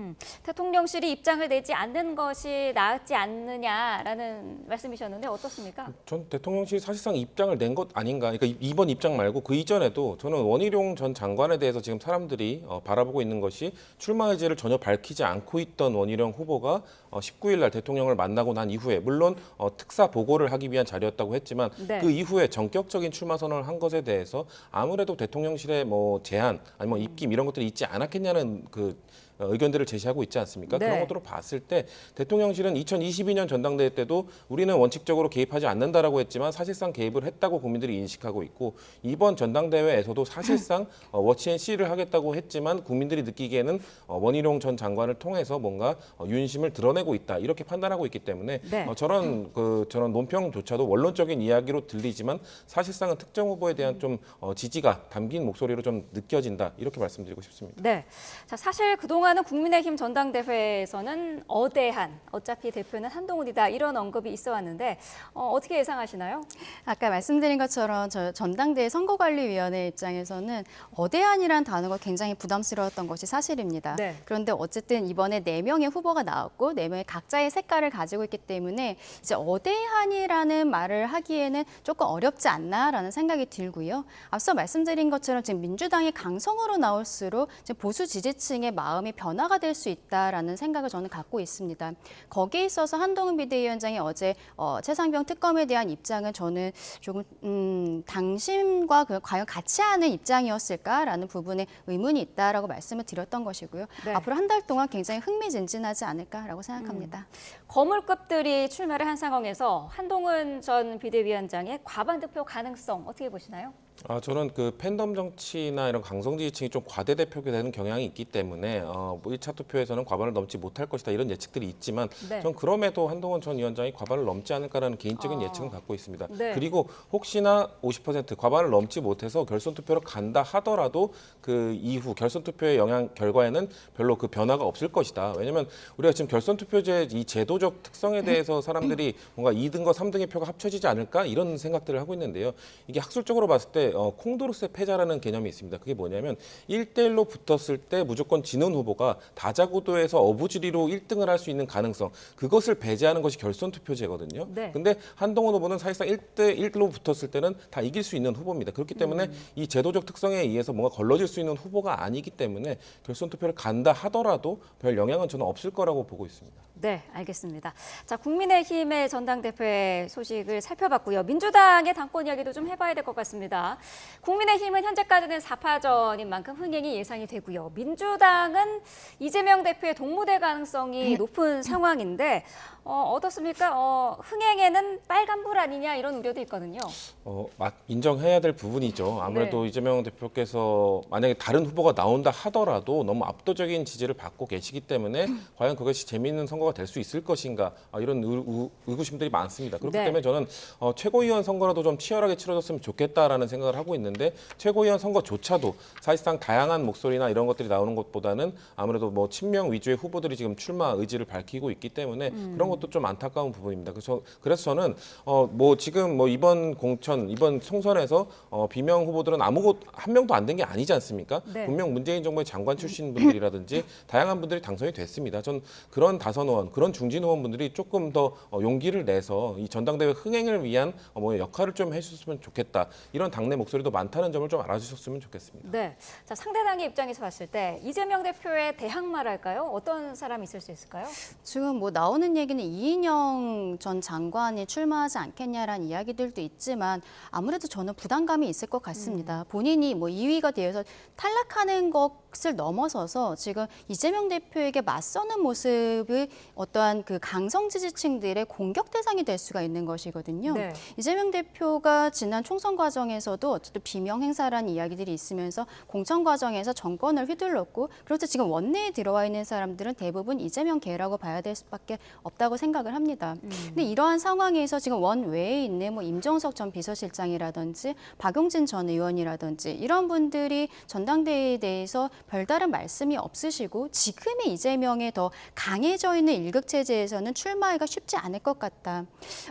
대통령실이 입장을 내지 않는 것이 낫지 않느냐라는 말씀이셨는데 어떻습니까? 전 대통령실이 사실상 입장을 낸 것 아닌가. 그러니까 이번 입장 말고 그 이전에도 저는 원희룡 전 장관에 대해서 지금 사람들이 바라보고 있는 것이 출마 의지를 전혀 밝히지 않고 있던 원희룡 후보가 19일 날 대통령을 만나고 난 이후에 물론 특사 보고를 하기 위한 자리였다고 했지만 네. 그 이후에 전격적인 출마 선언을 한 것에 대해서 아무래도 대통령실의 뭐 제안 아니면 입김 이런 것들이 있지 않았겠냐는 그 의견들을 제시하고 있지 않습니까? 네. 그런 것들을 봤을 때 대통령실은 2022년 전당대회 때도 우리는 원칙적으로 개입하지 않는다라고 했지만 사실상 개입을 했다고 국민들이 인식하고 있고 이번 전당대회에서도 사실상 워치앤씨를 하겠다고 했지만 국민들이 느끼기에는 원희룡 전 장관을 통해서 뭔가 윤심을 드러내고 있다 이렇게 판단하고 있기 때문에 네. 저런 논평조차도 원론적인 이야기로 들리지만 사실상은 특정 후보에 대한 좀 지지가 담긴 목소리로 좀 느껴진다 이렇게 말씀드리고 싶습니다. 네. 자, 사실 그동안은 국민의힘 전당대회에서는 어대한, 어차피 대표는 한동훈이다 이런 언급이 있어 왔는데 어떻게 예상하시나요? 아까 말씀드린 것처럼 저 전당대회 선거관리위원회 입장에서는 어대한이라는 단어가 굉장히 부담스러웠던 것이 사실입니다. 네. 그런데 어쨌든 이번에 4명의 후보가 나왔고 4명의 각자의 색깔을 가지고 있기 때문에 이제 어대한이라는 말을 하기에는 조금 어렵지 않나라는 생각이 들고요. 앞서 말씀드린 것처럼 지금 민주당이 강성으로 나올수록 지금 보수 지지층의 마음이 변화가 될 수 있다라는 생각을 저는 갖고 있습니다. 거기에 있어서 한동훈 비대위원장이 어제 최상병 특검에 대한 입장은 저는 조금 당심과 과연 같이 하는 입장이었을까라는 부분에 의문이 있다라고 말씀을 드렸던 것이고요. 네. 앞으로 한 달 동안 굉장히 흥미진진하지 않을까라고 생각합니다. 거물급들이 출마를 한 상황에서 한동훈 전 비대위원장의 과반 득표 가능성 어떻게 보시나요? 저는 그 팬덤 정치나 이런 강성 지지층이 좀 과대대표가 되는 경향이 있기 때문에 1차 투표에서는 과반을 넘지 못할 것이다 이런 예측들이 있지만 네. 전 그럼에도 한동훈 전 위원장이 과반을 넘지 않을까라는 개인적인 예측은 갖고 있습니다. 네. 그리고 혹시나 50% 과반을 넘지 못해서 결선 투표로 간다 하더라도 그 이후 결선 투표의 결과에는 별로 그 변화가 없을 것이다. 왜냐하면 우리가 지금 결선 투표제 이 제도적 특성에 대해서 사람들이 뭔가 2등과 3등의 표가 합쳐지지 않을까 이런 생각들을 하고 있는데요. 이게 학술적으로 봤을 때 콩도르스의 패자라는 개념이 있습니다. 그게 뭐냐면 1대1로 붙었을 때 무조건 지는 후보가 다자구도에서 어부지리로 1등을 할 수 있는 가능성 그것을 배제하는 것이 결선 투표제거든요. 네. 근데 한동훈 후보는 사실상 1대1로 붙었을 때는 다 이길 수 있는 후보입니다. 그렇기 때문에 이 제도적 특성에 의해서 뭔가 걸러질 수 있는 후보가 아니기 때문에 결선 투표를 간다 하더라도 별 영향은 저는 없을 거라고 보고 있습니다. 네, 알겠습니다. 자, 국민의힘의 전당대회 소식을 살펴봤고요. 민주당의 당권 이야기도 좀 해봐야 될 것 같습니다. 국민의힘은 현재까지는 4파전인 만큼 흥행이 예상이 되고요. 민주당은 이재명 대표의 동무대 가능성이 높은 상황인데 어떻습니까? 흥행에는 빨간불 아니냐 이런 우려도 있거든요. 인정해야 될 부분이죠. 아무래도 네. 이재명 대표께서 만약에 다른 후보가 나온다 하더라도 너무 압도적인 지지를 받고 계시기 때문에 과연 그것이 재미있는 선거가 될 수 있을 것인가 이런 의구심들이 많습니다. 그렇기 네. 때문에 저는 최고위원 선거라도 좀 치열하게 치러졌으면 좋겠다라는 생각을 하고 있는데 최고위원 선거조차도 사실상 다양한 목소리나 이런 것들이 나오는 것보다는 아무래도 뭐 친명 위주의 후보들이 지금 출마 의지를 밝히고 있기 때문에 그런 것도 좀 안타까운 부분입니다. 그래서 저는 지금 이번 공천, 이번 총선에서 비명 후보들은 한 명도 안 된 게 아니지 않습니까? 네. 분명 문재인 정부의 장관 출신 분들이라든지 다양한 분들이 당선이 됐습니다. 전 그런 다선 의원, 그런 중진 의원분들이 조금 더 용기를 내서 이 전당대회 흥행을 위한 역할을 좀 해주셨으면 좋겠다. 이런 당내 목소리도 많다는 점을 좀 알아주셨으면 좋겠습니다. 네, 자, 상대당의 입장에서 봤을 때 이재명 대표의 대항마랄까요? 어떤 사람이 있을 수 있을까요? 지금 나오는 얘기는 이인영 전 장관이 출마하지 않겠냐라는 이야기들도 있지만 아무래도 저는 부담감이 있을 것 같습니다. 본인이 2위가 되어서 탈락하는 것을 넘어서서 지금 이재명 대표에게 맞서는 모습을 어떠한 그 강성 지지층들의 공격 대상이 될 수가 있는 것이거든요. 네. 이재명 대표가 지난 총선 과정에서도 어쨌든 비명 행사라는 이야기들이 있으면서 공천 과정에서 정권을 휘둘렀고 그래서 지금 원내에 들어와 있는 사람들은 대부분 이재명계라고 봐야 될 수밖에 없다고 생각을 합니다. 근데 이러한 상황에서 지금 원외에 있는 임종석 전 비서실장이라든지 박용진 전 의원이라든지 이런 분들이 전당대회에 대해서 별다른 말씀이 없으시고 지금의 이재명에 더 강해져 있는 일극체제에서는 출마하기가 쉽지 않을 것 같다.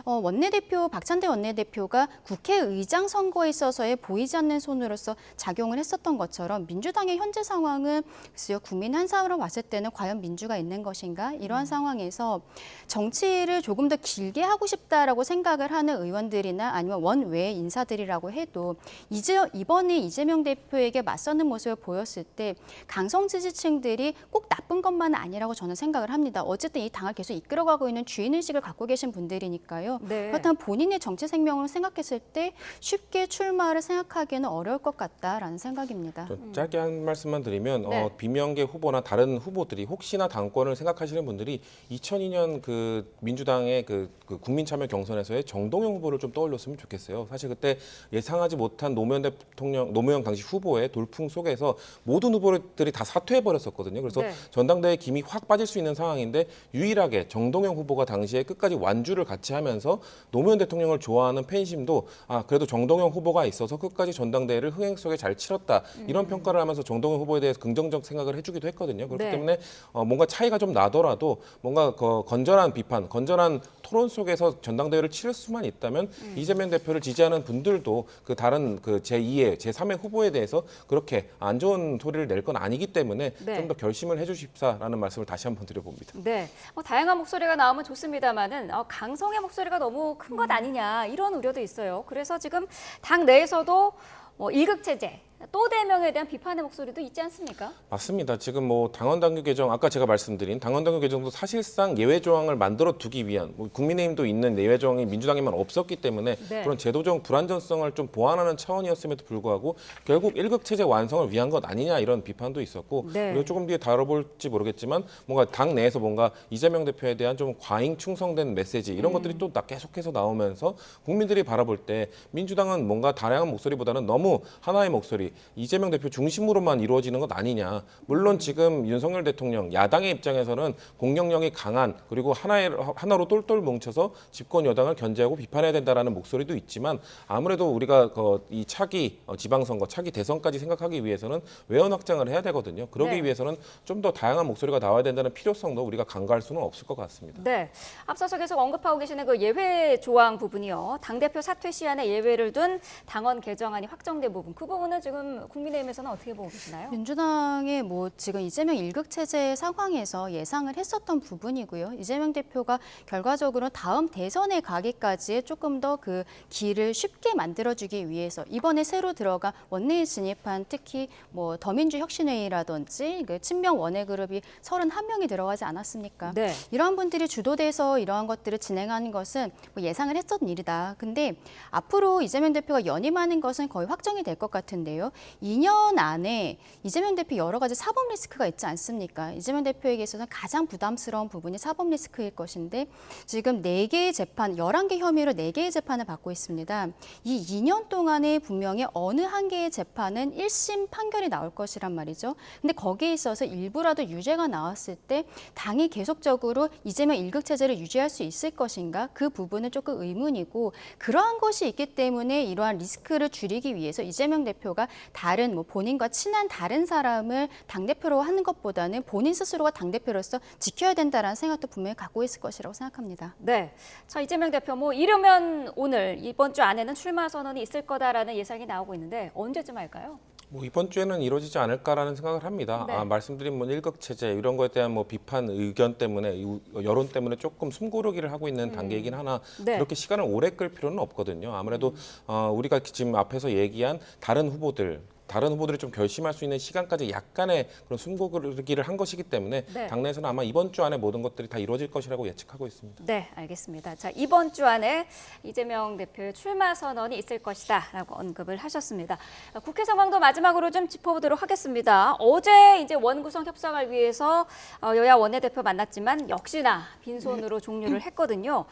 원내대표 박찬대 원내대표가 국회의장 선거에 있어서의 보이지 않는 손으로서 작용을 했었던 것처럼 민주당의 현재 상황은 글쎄요, 국민 한 사람으로 봤을 때는 과연 민주가 있는 것인가? 이러한 상황에서 정치를 조금 더 길게 하고 싶다라고 생각을 하는 의원들이나 아니면 원외 인사들이라고 해도 이번에 이재명 대표에게 맞서는 모습을 보였을 때 강성 지지층들이 꼭 나쁜 것만은 아니라고 저는 생각을 합니다. 어쨌든 이 당을 계속 이끌어가고 있는 주인의식을 갖고 계신 분들이니까요. 네. 그렇다면 본인의 정치 생명을 생각했을 때 쉽게 출마를 생각하기는 어려울 것 같다라는 생각입니다. 좀 짧게 한 말씀만 드리면 네. 비명계 후보나 다른 후보들이 혹시나 당권을 생각하시는 분들이 2002년 그 민주당의 그 국민참여 경선에서의 정동영 후보를 좀 떠올렸으면 좋겠어요. 사실 그때 예상하지 못한 노무현 당시 후보의 돌풍 속에서 모든 후보들이 다 사퇴해 버렸었거든요. 그래서 네. 전당대회 김이 확 빠질 수 있는 상황인데 유일하게 정동영 후보가 당시에 끝까지 완주를 같이 하면서 노무현 대통령을 좋아하는 팬심도 그래도 정동영 후보가 있어서 끝까지 전당대회를 흥행 속에 잘 치렀다. 이런 평가를 하면서 정동영 후보에 대해서 긍정적 생각을 해주기도 했거든요. 그렇기 네. 때문에 뭔가 차이가 좀 나더라도 뭔가 건전한 비판, 건전한 토론 속에서 전당대회를 치를 수만 있다면 이재명 대표를 지지하는 분들도 그 다른 그 제2의, 제3의 후보에 대해서 그렇게 안 좋은 소리를 낼 건 아니기 때문에 네. 좀 더 결심을 해주십사라는 말씀을 다시 한번 드려봅니다. 네, 다양한 목소리가 나오면 좋습니다만은 강성의 목소리가 너무 큰 것 아니냐 이런 우려도 있어요. 그래서 지금 당 내에서도 일극 체제, 또 대명에 대한 비판의 목소리도 있지 않습니까? 맞습니다. 지금 당원 당규 개정, 아까 제가 말씀드린 당원 당규 개정도 사실상 예외 조항을 만들어 두기 위한 국민의힘도 있는 예외 조항이 민주당에만 없었기 때문에 네. 그런 제도적 불안전성을 좀 보완하는 차원이었음에도 불구하고 결국 일극 체제 완성을 위한 것 아니냐 이런 비판도 있었고 네. 그리고 조금 뒤에 다뤄볼지 모르겠지만 뭔가 당 내에서 뭔가 이재명 대표에 대한 좀 과잉 충성된 메시지 이런 것들이 또 계속해서 나오면서 국민들이 바라볼 때 민주당은 뭔가 다양한 목소리보다는 너무 하나의 목소리 이재명 대표 중심으로만 이루어지는 것 아니냐. 물론 지금 윤석열 대통령 야당의 입장에서는 공격력이 강한 그리고 하나로 똘똘 뭉쳐서 집권 여당을 견제하고 비판해야 된다라는 목소리도 있지만 아무래도 우리가 이 차기 지방선거, 차기 대선까지 생각하기 위해서는 외연 확장을 해야 되거든요. 그러기 네. 위해서는 좀 더 다양한 목소리가 나와야 된다는 필요성도 우리가 간과할 수는 없을 것 같습니다. 네, 앞서서 계속 언급하고 계시는 그 예외 조항 부분이요. 당대표 사퇴 시한에 예외를 둔 당원 개정안이 확정된 부분, 그 부분은 지금 국민의힘에서는 어떻게 보고 계시나요? 민주당의 지금 이재명 일극 체제 상황에서 예상을 했었던 부분이고요. 이재명 대표가 결과적으로 다음 대선에 가기까지 조금 더 그 길을 쉽게 만들어주기 위해서 이번에 새로 들어간 원내에 진입한 특히 더민주 혁신회의라든지 그 친명 원외그룹이 31명이 들어가지 않았습니까? 네. 이러한 분들이 주도돼서 이러한 것들을 진행하는 것은 예상을 했었던 일이다. 근데 앞으로 이재명 대표가 연임하는 것은 거의 확정이 될 것 같은데요. 2년 안에 이재명 대표 여러 가지 사법 리스크가 있지 않습니까? 이재명 대표에게 있어서는 가장 부담스러운 부분이 사법 리스크일 것인데 지금 4개의 재판, 11개 혐의로 4개의 재판을 받고 있습니다. 이 2년 동안에 분명히 어느 한 개의 재판은 1심 판결이 나올 것이란 말이죠. 근데 거기에 있어서 일부라도 유죄가 나왔을 때 당이 계속적으로 이재명 일극 체제를 유지할 수 있을 것인가? 그 부분은 조금 의문이고 그러한 것이 있기 때문에 이러한 리스크를 줄이기 위해서 이재명 대표가 다른 본인과 친한 다른 사람을 당대표로 하는 것보다는 본인 스스로가 당대표로서 지켜야 된다는 생각도 분명히 갖고 있을 것이라고 생각합니다. 네, 자 이재명 대표 이르면 오늘 이번 주 안에는 출마 선언이 있을 거다라는 예상이 나오고 있는데 언제쯤 할까요? 이번 주에는 이루어지지 않을까라는 생각을 합니다. 네. 말씀드린 일극 체제 이런 거에 대한 비판 의견 때문에 여론 때문에 조금 숨고르기를 하고 있는 단계이긴 하나 네. 그렇게 시간을 오래 끌 필요는 없거든요. 아무래도 우리가 지금 앞에서 얘기한 다른 후보들이 좀 결심할 수 있는 시간까지 약간의 그런 숨고르기를 한 것이기 때문에 네. 당내에서는 아마 이번 주 안에 모든 것들이 다 이루어질 것이라고 예측하고 있습니다. 네, 알겠습니다. 자, 이번 주 안에 이재명 대표의 출마 선언이 있을 것이다라고 언급을 하셨습니다. 국회 상황도 마지막으로 좀 짚어보도록 하겠습니다. 어제 이제 원구성 협상을 위해서 여야 원내대표 만났지만 역시나 빈손으로 종료를 했거든요.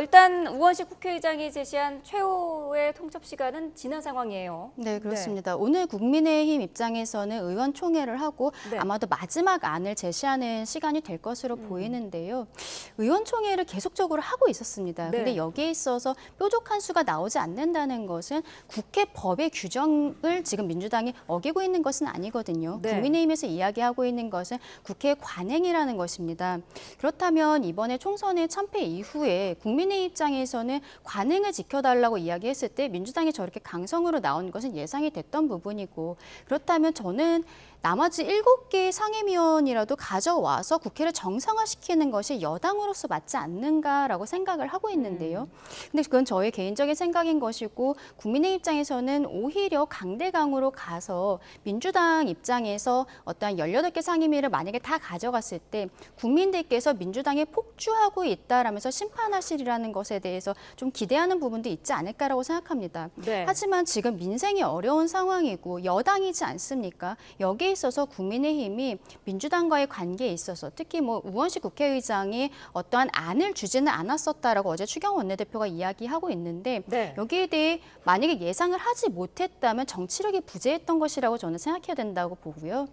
일단 우원식 국회의장이 제시한 최후의 통첩 시간은 지난 상황이에요. 네, 그렇습니다. 오늘 국민의힘 입장에서는 의원총회를 하고 네. 아마도 마지막 안을 제시하는 시간이 될 것으로 보이는데요. 의원총회를 계속적으로 하고 있었습니다. 네. 근데 여기에 있어서 뾰족한 수가 나오지 않는다는 것은 국회 법의 규정을 지금 민주당이 어기고 있는 것은 아니거든요. 네. 국민의힘에서 이야기하고 있는 것은 국회 관행이라는 것입니다. 그렇다면 이번에 총선의 참패 이후에 국민의 입장에서는 관행을 지켜달라고 이야기했을 때 민주당이 저렇게 강성으로 나온 것은 예상이 됐던 부분이고 그렇다면 저는 나머지 7개 상임위원이라도 가져와서 국회를 정상화시키는 것이 여당으로서 맞지 않는가라고 생각을 하고 있는데요. 근데 그건 저의 개인적인 생각인 것이고 국민의 입장에서는 오히려 강대강으로 가서 민주당 입장에서 어떠한 18개 상임위를 만약에 다 가져갔을 때 국민들께서 민주당에 폭주하고 있다라면서 심판하시리라는 것에 대해서 좀 기대하는 부분도 있지 않을까라고 생각합니다. 네. 하지만 지금 민생이 어려운 상황이고 여당이지 않습니까? 여기에 있어서 국민의힘이 민주당과의 관계에 있어서 특히 뭐 우원식 국회의장이 어떠한 안을 주지는 않았었다라고 어제 추경호 원내대표가 이야기하고 있는데 네. 여기에 대해 만약에 예상을 하지 못했다면 정치력이 부재했던 것이라고 저는 생각해야 된다고 보고요.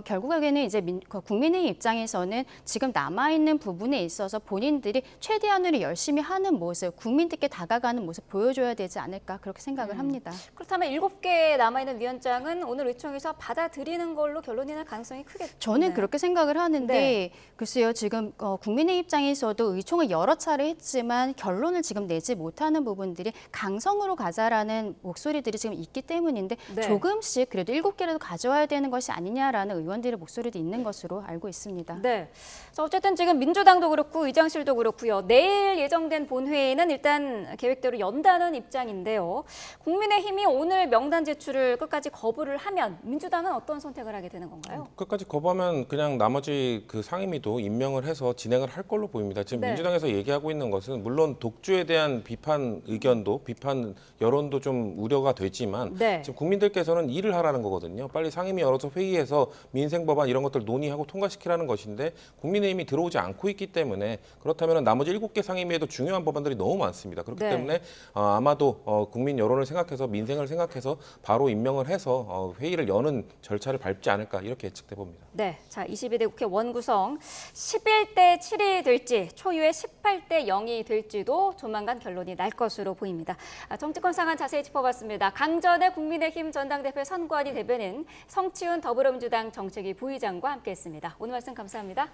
결국에는 이제 국민의힘 입장에서는 지금 남아있는 부분에 있어서 본인들이 최대한으로 열심히 하는 모습, 국민들께 다가가는 모습 보여줘야 되지 않을까 그렇게 생각을 합니다. 그렇다면 7개 남아있는 위원장은 오늘 의총에서 받아들이는 걸로 결론이 날 가능성이 크겠네요. 저는 그렇게 생각을 하는데 네. 글쎄요. 지금 국민의 입장에서도 의총을 여러 차례 했지만 결론을 지금 내지 못하는 부분들이 강성으로 가자라는 목소리들이 지금 있기 때문인데 네. 조금씩 그래도 7개라도 가져와야 되는 것이 아니냐라는 의원들의 목소리도 있는 것으로 알고 있습니다. 네. 자, 어쨌든 지금 민주당도 그렇고 의장실도 그렇고요. 내일 예정된 본회의는 일단 계획대로 연다는 입장인데요. 국민의힘이 오늘 명단 제출을 끝까지 거부를 하면 민주당은 어떤 선택을 하게 되는 건가요? 끝까지 거부하면 그냥 나머지 그 상임위도 임명을 해서 진행을 할 걸로 보입니다. 지금 네. 민주당에서 얘기하고 있는 것은 물론 독주에 대한 비판 의견도 비판 여론도 좀 우려가 되지만 네. 지금 국민들께서는 일을 하라는 거거든요. 빨리 상임위 열어서 회의해서 민생 법안 이런 것들 논의하고 통과시키라는 것인데 국민의힘이 들어오지 않고 있기 때문에 그렇다면 나머지 7개 상임위에도 중요한 법안들이 너무 많습니다. 그렇기 네. 때문에 아마도 국민 여론을 생각해서 민생을 생각해서 바로 임명을 해서 회의를 여는 절차를 밟지 않을까 이렇게 예측돼 봅니다. 네, 자 22대 국회 원구성 11대 7이 될지 초유의 18대 0이 될지도 조만간 결론이 날 것으로 보입니다. 정치권 상황 자세히 짚어봤습니다. 강전의 국민의힘 전당대표 선관위 대변인 성치훈 더불어민주당 정책위 부의장과 함께했습니다. 오늘 말씀 감사합니다.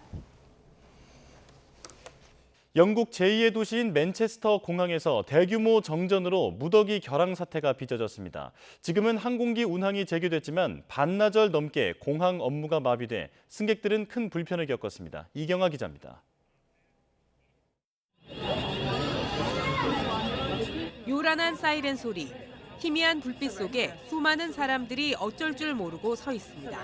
영국 제2의 도시인 맨체스터 공항에서 대규모 정전으로 무더기 결항 사태가 빚어졌습니다. 지금은 항공기 운항이 재개됐지만 반나절 넘게 공항 업무가 마비돼 승객들은 큰 불편을 겪었습니다. 이경아 기자입니다. 요란한 사이렌 소리, 희미한 불빛 속에 수많은 사람들이 어쩔 줄 모르고 서 있습니다.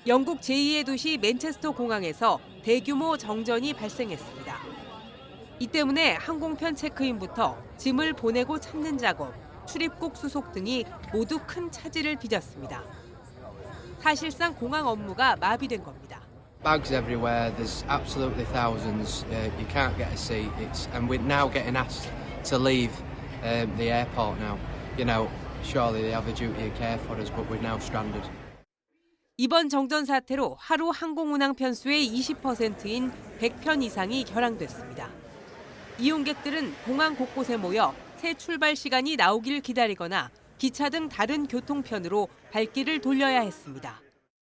영국 제2의 도시 맨체스터 공항에서 대규모 정전이 발생했습니다. 이 때문에 항공편 체크인부터 짐을 보내고 찾는 작업, 출입국 수속 등이 모두 큰 차질을 빚었습니다. 사실상 공항 업무가 마비된 겁니다. Bags everywhere. There's absolutely thousands. You can't get a seat. And we're now getting asked to leave the airport now. You know, surely they have a duty of care for us, but we're now stranded. 이번 정전 사태로 하루 항공 운항 편수의 20%인 100편 이상이 결항됐습니다. 이용객들은 공항 곳곳에 모여 새 출발 시간이 나오길 기다리거나 기차 등 다른 교통편으로 발길을 돌려야 했습니다.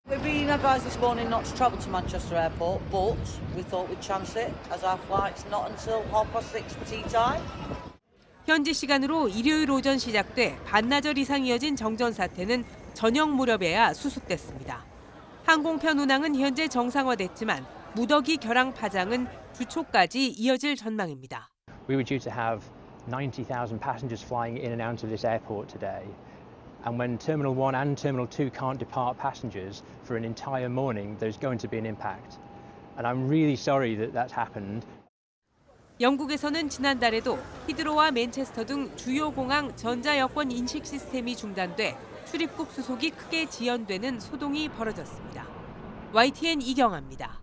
We've been advised this morning not to travel to Manchester Airport, but we thought we'd chance it as our flight's not until 6:30 tea time. 현지 시간으로 일요일 오전 시작돼 반나절 이상 이어진 정전 사태는 저녁 무렵에야 수습됐습니다. 항공편 운항은 현재 정상화됐지만 무더기 결항 파장은 주 초까지 이어질 전망입니다. We were due to have 90,000 passengers flying in and out of this airport today. And when Terminal 1 and Terminal 2 can't depart passengers for an entire morning, there's going to be an impact. And I'm really sorry that that's happened. 영국에서는 지난달에도 히드로와 맨체스터 등 주요 공항 전자여권 인식 시스템이 중단돼 출입국 수속이 크게 지연되는 소동이 벌어졌습니다. YTN 이경아입니다.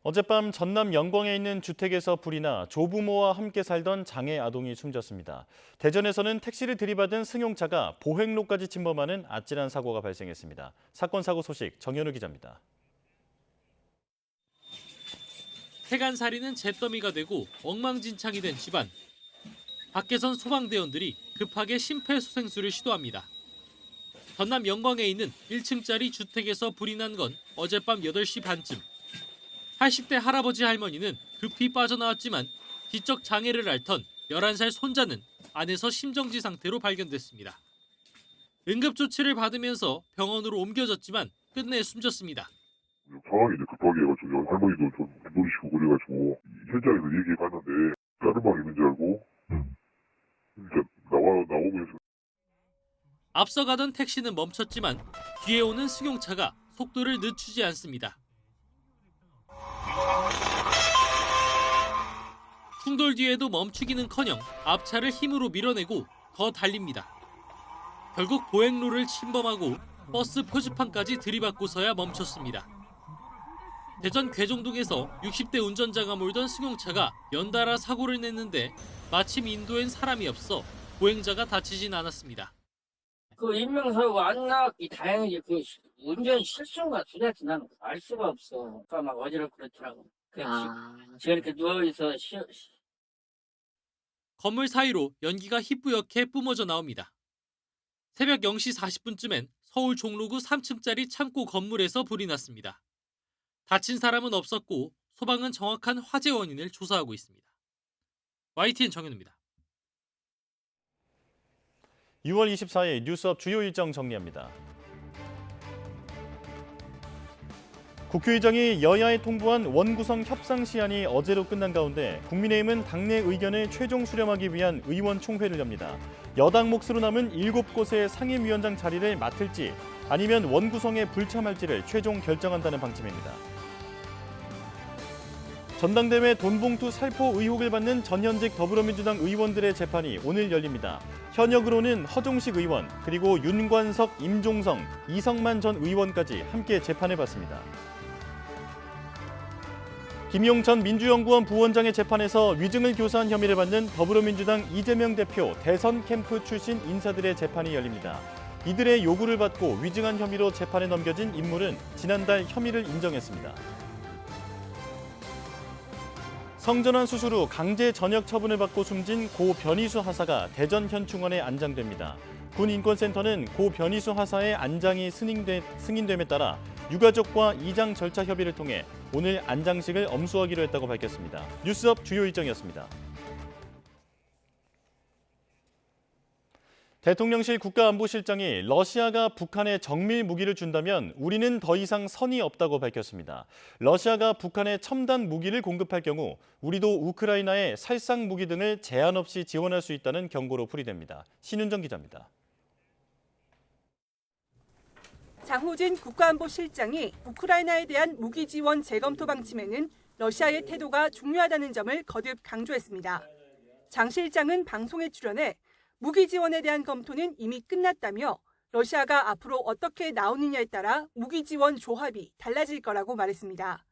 어젯밤 전남 영광에 있는 주택에서 불이 나 조부모와 함께 살던 장애 아동이 숨졌습니다. 대전에서는 택시를 들이받은 승용차가 보행로까지 침범하는 아찔한 사고가 발생했습니다. 사건 사고 소식 정현우 기자입니다. 태간살이는 잿더미가 되고 엉망진창이 된 집안. 밖에선 소방대원들이 급하게 심폐소생술을 시도합니다. 전남 영광에 있는 1층짜리 주택에서 불이 난 건 어젯밤 8시 반쯤. 80대 할아버지 할머니는 급히 빠져나왔지만 지적 장애를 앓던 11살 손자는 안에서 심정지 상태로 발견됐습니다. 응급조치를 받으면서 병원으로 옮겨졌지만 끝내 숨졌습니다. 상황이 이제 급하게 해가지고 할머니도 좀 놀이시고 그래가지고 현장에서 얘기해봤는데 다른 방에 있는 줄 알고 그러니까 나오면서 앞서가던 택시는 멈췄지만 뒤에 오는 승용차가 속도를 늦추지 않습니다. 충돌 뒤에도 멈추기는커녕 앞차를 힘으로 밀어내고 더 달립니다. 결국 보행로를 침범하고 버스 표지판까지 들이받고서야 멈췄습니다. 대전 괴정동에서 60대 운전자가 몰던 승용차가 연달아 사고를 냈는데 마침 인도엔 사람이 없어 보행자가 다치진 않았습니다. 그 인명사고 안 나왔기 다행이지. 그 운전 실수인가 도대체 나는 알 수가 없어. 아까 막 어지럽고 그렇더라고. 제가 이렇게 누워있어. 건물 사이로 연기가 희뿌옇게 뿜어져 나옵니다. 새벽 0시 40분쯤엔 서울 종로구 3층짜리 창고 건물에서 불이 났습니다. 다친 사람은 없었고 소방은 정확한 화재 원인을 조사하고 있습니다. YTN 정현우입니다. 6월 24일 뉴스업 주요 일정 정리합니다. 국회의장이 여야에 통보한 원구성 협상 시한이 어제로 끝난 가운데 국민의힘은 당내 의견을 최종 수렴하기 위한 의원총회를 엽니다. 여당 몫으로 남은 7곳의 상임위원장 자리를 맡을지 아니면 원구성에 불참할지를 최종 결정한다는 방침입니다. 전당대회 돈봉투 살포 의혹을 받는 전현직 더불어민주당 의원들의 재판이 오늘 열립니다. 현역으로는 허종식 의원, 그리고 윤관석, 임종성, 이성만 전 의원까지 함께 재판을 받습니다. 김용천 민주연구원 부원장의 재판에서 위증을 교사한 혐의를 받는 더불어민주당 이재명 대표 대선 캠프 출신 인사들의 재판이 열립니다. 이들의 요구를 받고 위증한 혐의로 재판에 넘겨진 인물은 지난달 혐의를 인정했습니다. 성전환 수술 후 강제 전역 처분을 받고 숨진 고 변희수 하사가 대전 현충원에 안장됩니다. 군인권센터는 고 변희수 하사의 안장이 승인됨에 따라 유가족과 이장 절차 협의를 통해 오늘 안장식을 엄수하기로 했다고 밝혔습니다. 뉴스업 주요 일정이었습니다. 대통령실 국가안보실장이 러시아가 북한에 정밀 무기를 준다면 우리는 더 이상 선이 없다고 밝혔습니다. 러시아가 북한에 첨단 무기를 공급할 경우 우리도 우크라이나에 살상 무기 등을 제한 없이 지원할 수 있다는 경고로 풀이됩니다. 신윤정 기자입니다. 장호진 국가안보실장이 우크라이나에 대한 무기 지원 재검토 방침에는 러시아의 태도가 중요하다는 점을 거듭 강조했습니다. 장 실장은 방송에 출연해 무기 지원에 대한 검토는 이미 끝났다며 러시아가 앞으로 어떻게 나오느냐에 따라 무기 지원 조합이 달라질 거라고 말했습니다.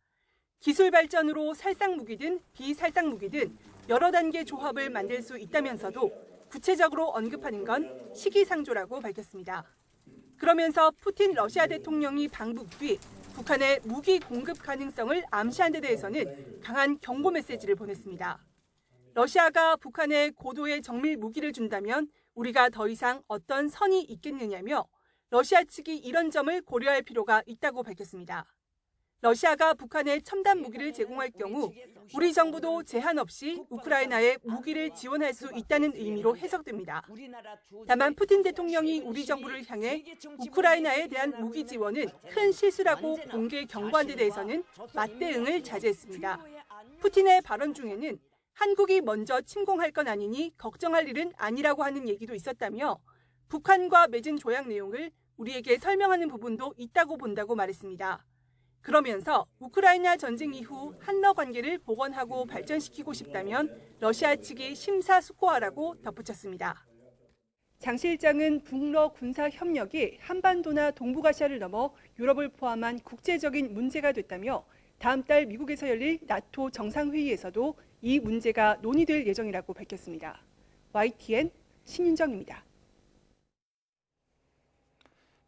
기술 발전으로 살상 무기든 비살상 무기든 여러 단계 조합을 만들 수 있다면서도 구체적으로 언급하는 건 시기상조라고 밝혔습니다. 그러면서 푸틴 러시아 대통령이 방북 뒤 북한의 무기 공급 가능성을 암시한 데 대해서는 강한 경고 메시지를 보냈습니다. 러시아가 북한에 고도의 정밀 무기를 준다면 우리가 더 이상 어떤 선이 있겠느냐며 러시아 측이 이런 점을 고려할 필요가 있다고 밝혔습니다. 러시아가 북한에 첨단 무기를 제공할 경우 우리 정부도 제한 없이 우크라이나에 무기를 지원할 수 있다는 의미로 해석됩니다. 다만 푸틴 대통령이 우리 정부를 향해 우크라이나에 대한 무기 지원은 큰 실수라고 공개 경고한 데 대해서는 맞대응을 자제했습니다. 푸틴의 발언 중에는 한국이 먼저 침공할 건 아니니 걱정할 일은 아니라고 하는 얘기도 있었다며 북한과 맺은 조약 내용을 우리에게 설명하는 부분도 있다고 본다고 말했습니다. 그러면서 우크라이나 전쟁 이후 한러 관계를 복원하고 발전시키고 싶다면 러시아 측이 심사숙고하라고 덧붙였습니다. 장 실장은 북러 군사 협력이 한반도나 동북아시아를 넘어 유럽을 포함한 국제적인 문제가 됐다며 다음 달 미국에서 열릴 나토 정상회의에서도 이 문제가 논의될 예정이라고 밝혔습니다. YTN 신윤정입니다.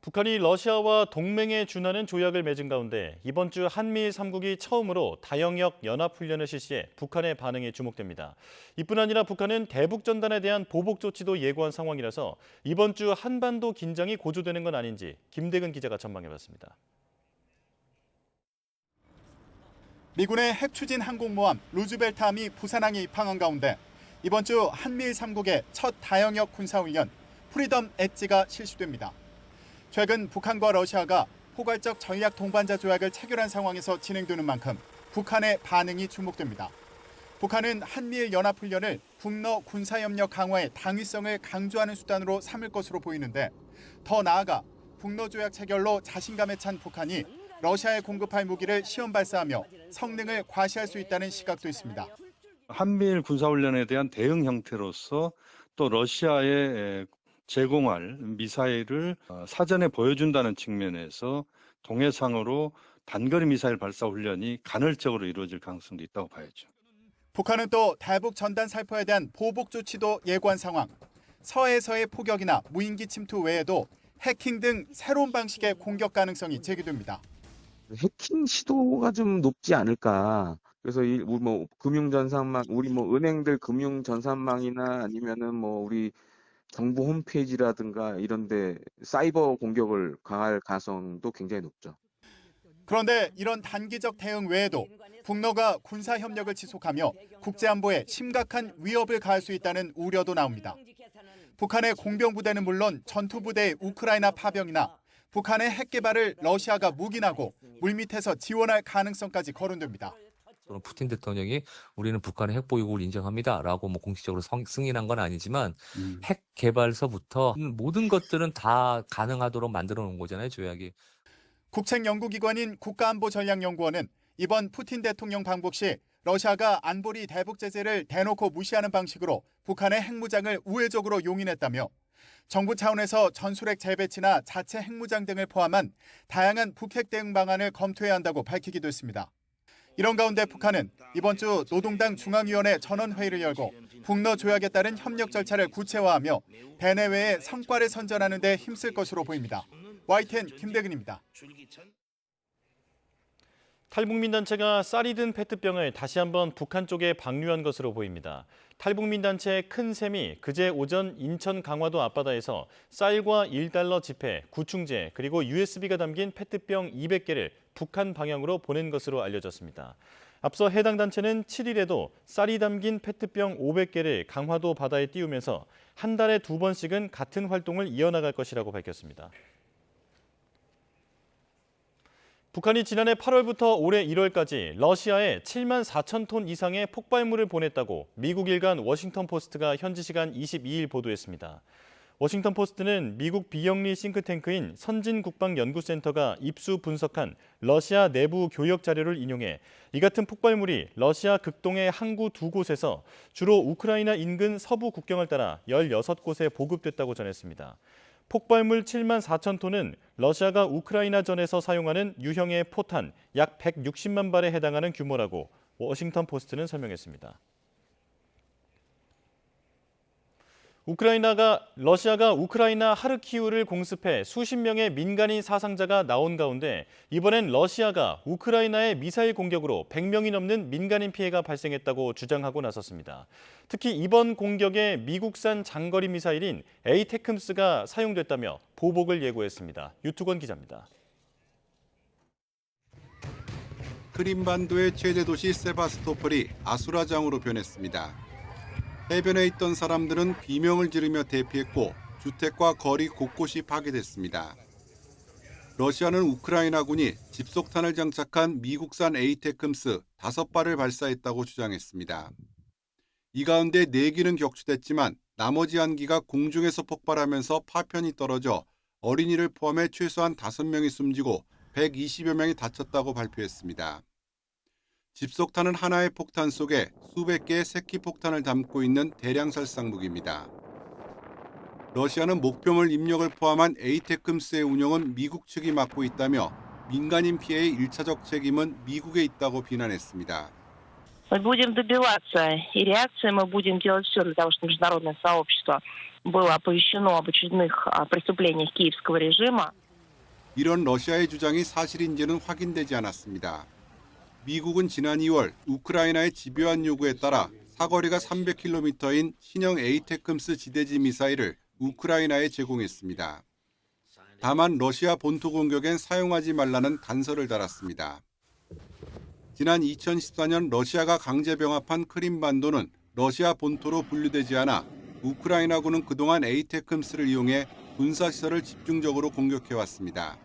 북한이 러시아와 동맹에 준하는 조약을 맺은 가운데 이번 주 한미일 3국이 처음으로 다영역 연합훈련을 실시해 북한의 반응이 주목됩니다. 이뿐 아니라 북한은 대북전단에 대한 보복 조치도 예고한 상황이라서 이번 주 한반도 긴장이 고조되는 건 아닌지 김대근 기자가 전망해봤습니다. 미군의 핵추진 항공모함 루즈벨트함이 부산항에 입항한 가운데 이번 주 한미일 3국의 첫 다영역 군사훈련 프리덤 엣지가 실시됩니다. 최근 북한과 러시아가 포괄적 전략 동반자 조약을 체결한 상황에서 진행되는 만큼 북한의 반응이 주목됩니다. 북한은 한미일 연합훈련을 북러 군사협력 강화의 당위성을 강조하는 수단으로 삼을 것으로 보이는데, 더 나아가 북러 조약 체결로 자신감에 찬 북한이 러시아에 공급할 무기를 시험 발사하며 성능을 과시할 수 있다는 시각도 있습니다. 한미일 군사훈련에 대한 대응 형태로서 또 러시아에 제공할 미사일을 사전에 보여준다는 측면에서 동해상으로 단거리 미사일 발사 훈련이 간헐적으로 이루어질 가능성도 있다고 봐야죠. 북한은 또 대북 전단 살포에 대한 보복 조치도 예고한 상황. 서해에서의 포격이나 무인기 침투 외에도 해킹 등 새로운 방식의 공격 가능성이 제기됩니다. 해킹 시도가 좀 높지 않을까. 그래서 우리 금융 전산망, 우리 은행들 금융 전산망이나 아니면은 우리 정부 홈페이지라든가 이런데 사이버 공격을 가할 가능성도 굉장히 높죠. 그런데 이런 단기적 대응 외에도 북러가 군사 협력을 지속하며 국제안보에 심각한 위협을 가할 수 있다는 우려도 나옵니다. 북한의 공병부대는 물론 전투부대의 우크라이나 파병이나 북한의 핵 개발을 러시아가 묵인하고 물밑에서 지원할 가능성까지 거론됩니다. 푸틴 대통령이 우리는 북한의 핵 보유국을 인정합니다라고 공식적으로 승인한 건 아니지만 핵 개발서부터 모든 것들은 다 가능하도록 만들어 놓은 거잖아요, 조약이. 국책연구기관인 국가안보전략연구원은 이번 푸틴 대통령 방북 시 러시아가 안보리 대북 제재를 대놓고 무시하는 방식으로 북한의 핵무장을 우회적으로 용인했다며 정부 차원에서 전술핵 재배치나 자체 핵무장 등을 포함한 다양한 북핵 대응 방안을 검토해야 한다고 밝히기도 했습니다. 이런 가운데 북한은 이번 주 노동당 중앙위원회 전원회의를 열고 북러 조약에 따른 협력 절차를 구체화하며 대내외의 성과를 선전하는 데 힘쓸 것으로 보입니다. YTN 김대근입니다. 탈북민 단체가 쌀이 든 페트병을 다시 한번 북한 쪽에 방류한 것으로 보입니다. 탈북민 단체의 큰 셈이 그제 오전 인천 강화도 앞바다에서 쌀과 1달러 지폐, 구충제 그리고 USB가 담긴 페트병 200개를 북한 방향으로 보낸 것으로 알려졌습니다. 앞서 해당 단체는 7일에도 쌀이 담긴 페트병 500개를 강화도 바다에 띄우면서 한 달에 2번씩은 같은 활동을 이어나갈 것이라고 밝혔습니다. 북한이 지난해 8월부터 올해 1월까지 러시아에 7만 4천 톤 이상의 폭발물을 보냈다고 미국 일간 워싱턴 포스트가 현지 시간 22일 보도했습니다. 워싱턴 포스트는 미국 비영리 싱크탱크인 선진국방연구센터가 입수 분석한 러시아 내부 교역 자료를 인용해 이 같은 폭발물이 러시아 극동의 항구 2곳에서 주로 우크라이나 인근 서부 국경을 따라 16곳에 보급됐다고 전했습니다. 폭발물 7만 4천 톤은 러시아가 우크라이나전에서 사용하는 유형의 포탄 약 160만 발에 해당하는 규모라고 워싱턴 포스트는 설명했습니다. 러시아가 우크라이나 하르키우를 공습해 수십 명의 민간인 사상자가 나온 가운데 이번엔 러시아가 우크라이나의 미사일 공격으로 100명이 넘는 민간인 피해가 발생했다고 주장하고 나섰습니다. 특히 이번 공격에 미국산 장거리 미사일인 에이테크스가 사용됐다며 보복을 예고했습니다. 유투건 기자입니다. 크림반도의 최대 도시 세바스토폴이 아수라장으로 변했습니다. 해변에 있던 사람들은 비명을 지르며 대피했고 주택과 거리 곳곳이 파괴됐습니다. 러시아는 우크라이나군이 집속탄을 장착한 미국산 에이테크스 5발을 발사했다고 주장했습니다. 이 가운데 4기는 격추됐지만 나머지 1기가 공중에서 폭발하면서 파편이 떨어져 어린이를 포함해 최소한 5명이 숨지고 120여 명이 다쳤다고 발표했습니다. 집속탄은 하나의 폭탄 속에 수백 개의 새끼 폭탄을 담고 있는 대량 살상 무기입니다. 러시아는 목표물 입력을 포함한 에이테크스의 운영은 미국 측이 맡고 있다며 민간인 피해의 1차적 책임은 미국에 있다고 비난했습니다. Мы будем добиваться и реакции, мы будем делать все для того, чтобы международное сообщество было оповещено об очередных преступлениях киевского режима. 이런 러시아의 주장이 사실인지는 확인되지 않았습니다. 미국은 지난 2월 우크라이나의 집요한 요구에 따라 사거리가 300km인 신형 에이테크스 지대지 미사일을 우크라이나에 제공했습니다. 다만 러시아 본토 공격엔 사용하지 말라는 단서를 달았습니다. 지난 2014년 러시아가 강제 병합한 크림반도는 러시아 본토로 분류되지 않아 우크라이나군은 그동안 에이테크임스를 이용해 군사시설을 집중적으로 공격해왔습니다.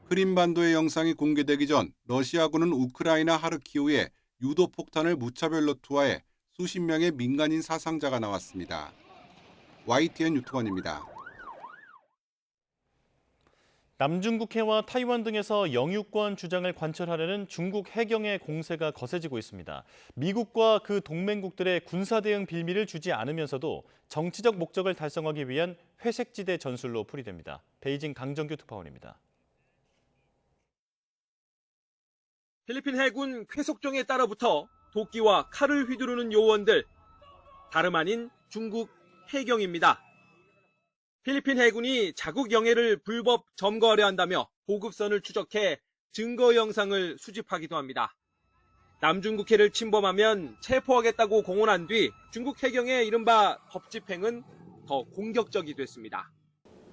크림반도의 영상이 공개되기 전 러시아군은 우크라이나 하르키우에 유도폭탄을 무차별로 투하해 수십 명의 민간인 사상자가 나왔습니다. YTN 유튜버입니다. 남중국해와 타이완 등에서 영유권 주장을 관철하려는 중국 해경의 공세가 거세지고 있습니다. 미국과 그 동맹국들의 군사 대응 빌미를 주지 않으면서도 정치적 목적을 달성하기 위한 회색지대 전술로 풀이됩니다. 베이징 강정규 특파원입니다. 필리핀 해군 쾌속종에 따라붙어 도끼와 칼을 휘두르는 요원들, 다름 아닌 중국 해경입니다. 필리핀 해군이 자국 영해를 불법 점거하려 한다며 보급선을 추적해 증거 영상을 수집하기도 합니다. 남중국해를 침범하면 체포하겠다고 공언한 뒤 중국 해경의 이른바 법집행은 더 공격적이 됐습니다.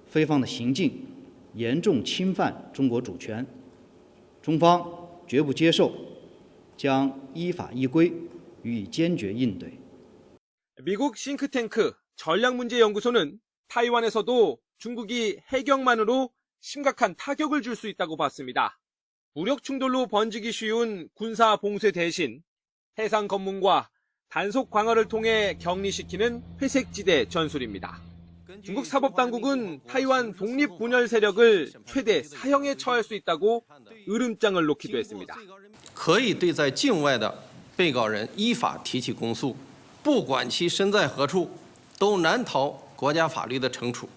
非方的行径严重侵犯中国主权，中方绝不接受，将依法依规予以坚决应对。 미국 싱크탱크 전략문제연구소는 타이완에서도 중국이 해경만으로 심각한 타격을 줄 수 있다고 봤습니다. 무력 충돌로 번지기 쉬운 군사 봉쇄 대신 해상 검문과 단속 강화를 통해 격리시키는 회색지대 전술입니다. 중국 사법당국은 타이완 독립분열 세력을 최대 사형에 처할 수 있다고 으름장을 놓기도 했습니다. 可以对在境外的被告人依法提起公诉，不管其身在何处，都难逃国家法律的惩处。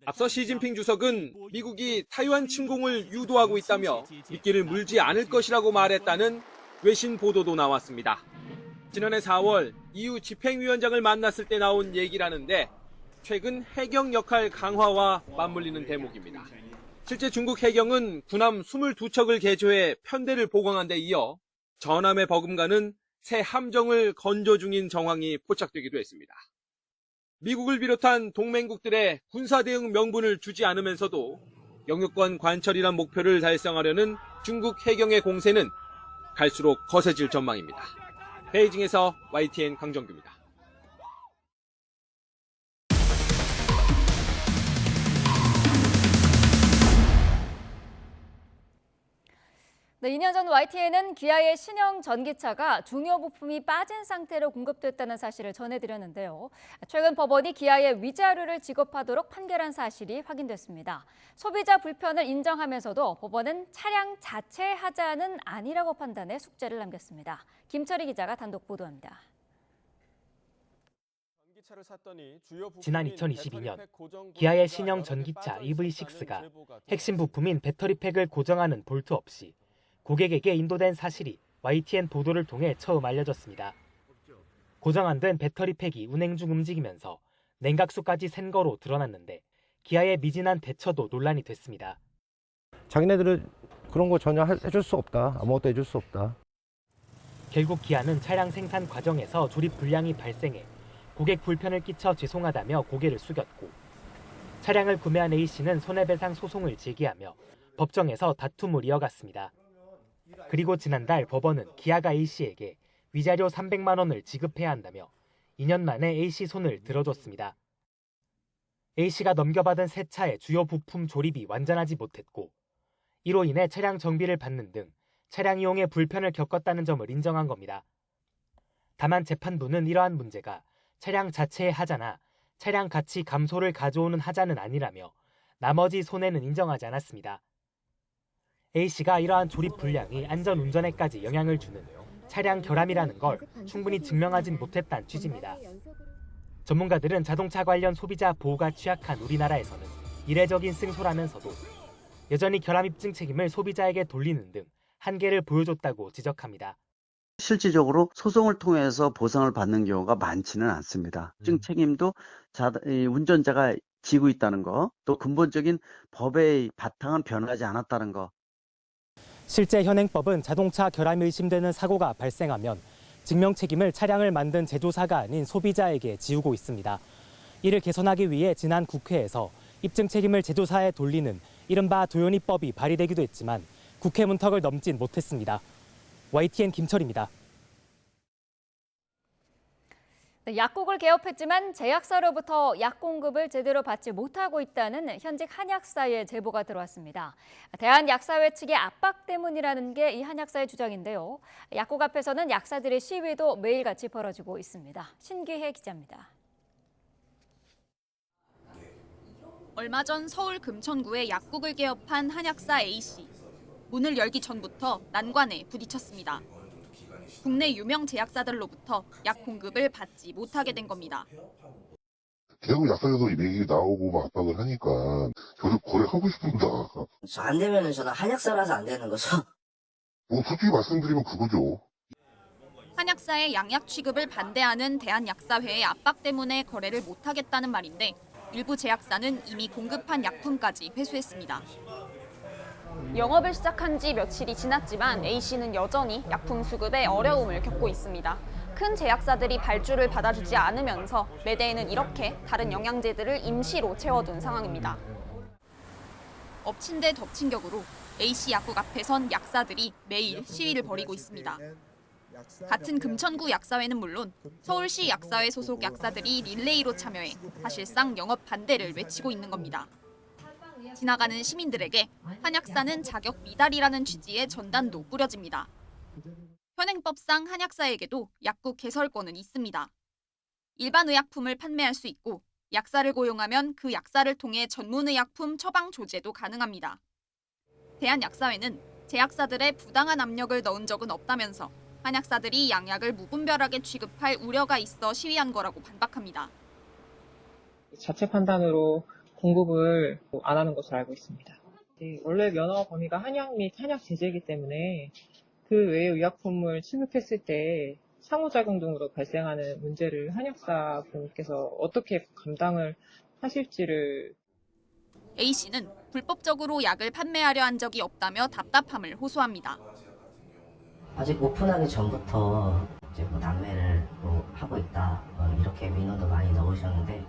앞서 시진핑 주석은 미국이 타이완 침공을 유도하고 있다며 미끼를 물지 않을 것이라고 말했다는 외신 보도도 나왔습니다. 지난해 4월 EU 집행위원장을 만났을 때 나온 얘기라는데 최근 해경 역할 강화와 맞물리는 대목입니다. 실제 중국 해경은 군함 22척을 개조해 편대를 보강한 데 이어 전함에 버금가는 새 함정을 건조 중인 정황이 포착되기도 했습니다. 미국을 비롯한 동맹국들의 군사 대응 명분을 주지 않으면서도 영유권 관철이란 목표를 달성하려는 중국 해경의 공세는 갈수록 거세질 전망입니다. 베이징에서 YTN 강정규입니다. 네, 2년 전 YTN은 기아의 신형 전기차가 중요 부품이 빠진 상태로 공급됐다는 사실을 전해드렸는데요. 최근 법원이 기아의 위자료를 지급하도록 판결한 사실이 확인됐습니다. 소비자 불편을 인정하면서도 법원은 차량 자체의 하자는 아니라고 판단해 숙제를 남겼습니다. 김철희 기자가 단독 보도합니다. 지난 2022년 기아의 신형 전기차 EV6가 핵심 부품인 배터리팩을 고정하는 볼트 없이 고객에게 인도된 사실이 YTN 보도를 통해 처음 알려졌습니다. 고정 안 된 배터리팩이 운행 중 움직이면서 냉각수까지 샌 거로 드러났는데 기아의 미진한 대처도 논란이 됐습니다. 자기네들은 그런 거 전혀 해줄 수 없다. 아무것도 해줄 수 없다. 결국 기아는 차량 생산 과정에서 조립 불량이 발생해 고객 불편을 끼쳐 죄송하다며 고개를 숙였고 차량을 구매한 A씨는 손해배상 소송을 제기하며 법정에서 다툼을 이어갔습니다. 그리고 지난달 법원은 기아가 A씨에게 위자료 300만 원을 지급해야 한다며 2년 만에 A씨 손을 들어줬습니다. A씨가 넘겨받은 새 차의 주요 부품 조립이 완전하지 못했고 이로 인해 차량 정비를 받는 등 차량 이용에 불편을 겪었다는 점을 인정한 겁니다. 다만 재판부는 이러한 문제가 차량 자체의 하자나 차량 가치 감소를 가져오는 하자는 아니라며 나머지 손해는 인정하지 않았습니다. A씨가 이러한 조립 불량이 안전운전에까지 영향을 주는 차량 결함이라는 걸 충분히 증명하진 못했다는 취지입니다. 전문가들은 자동차 관련 소비자 보호가 취약한 우리나라에서는 이례적인 승소라면서도 여전히 결함 입증 책임을 소비자에게 돌리는 등 한계를 보여줬다고 지적합니다. 실질적으로 소송을 통해서 보상을 받는 경우가 많지는 않습니다. 입증 책임도 운전자가 지고 있다는 거, 또 근본적인 법의 바탕은 변하지 않았다는 거. 실제 현행법은 자동차 결함이 의심되는 사고가 발생하면 증명 책임을 차량을 만든 제조사가 아닌 소비자에게 지우고 있습니다. 이를 개선하기 위해 지난 국회에서 입증 책임을 제조사에 돌리는 이른바 도요니법이 발의되기도 했지만 국회 문턱을 넘진 못했습니다. YTN 김철입니다. 네, 약국을 개업했지만 제약사로부터 약 공급을 제대로 받지 못하고 있다는 현직 한약사의 제보가 들어왔습니다. 대한약사회 측의 압박 때문이라는 게 이 한약사의 주장인데요. 약국 앞에서는 약사들의 시위도 매일같이 벌어지고 있습니다. 신기혜 기자입니다. 얼마 전 서울 금천구에 약국을 개업한 한약사 A씨. 문을 열기 전부터 난관에 부딪혔습니다. 국내 유명 제약사들로부터 약 공급을 받지 못하게 된 겁니다. 계속 약사에서 얘기 나오고 막 압박을 하니까 저도 거래하고 싶습니다. 안 되면은 저는 한약사라서 안 되는 거죠. 뭐 솔직히 말씀드리면 그거죠. 한약사의 양약 취급을 반대하는 대한약사회의 압박 때문에 거래를 못하겠다는 말인데 일부 제약사는 이미 공급한 약품까지 회수했습니다. 영업을 시작한 지 며칠이 지났지만 A씨는 여전히 약품 수급에 어려움을 겪고 있습니다. 큰 제약사들이 발주를 받아주지 않으면서 매대에는 이렇게 다른 영양제들을 임시로 채워둔 상황입니다. 엎친 데 덮친 격으로 A씨 약국 앞에선 약사들이 매일 시위를 벌이고 있습니다. 같은 금천구 약사회는 물론 서울시 약사회 소속 약사들이 릴레이로 참여해 사실상 영업 반대를 외치고 있는 겁니다. 지나가는 시민들에게 한약사는 자격 미달이라는 취지의 전단도 뿌려집니다. 현행법상 한약사에게도 약국 개설권은 있습니다. 일반 의약품을 판매할 수 있고 약사를 고용하면 그 약사를 통해 전문의약품 처방 조제도 가능합니다. 대한약사회는 제약사들의 부당한 압력을 넣은 적은 없다면서 한약사들이 양약을 무분별하게 취급할 우려가 있어 시위한 거라고 반박합니다. 자체 판단으로 공급을 안 하는 것으로 알고 있습니다. 원래 면허 범위가 한약 및 한약 제제이기 때문에 그 외의 의약품을 취급했을 때 상호작용 등으로 발생하는 문제를 한약사 분께서 어떻게 감당을 하실지를. A씨는 불법적으로 약을 판매하려 한 적이 없다며 답답함을 호소합니다. 아직 오픈하기 전부터 이제 남매를 하고 있다 이렇게 민원도 많이 넣으셨는데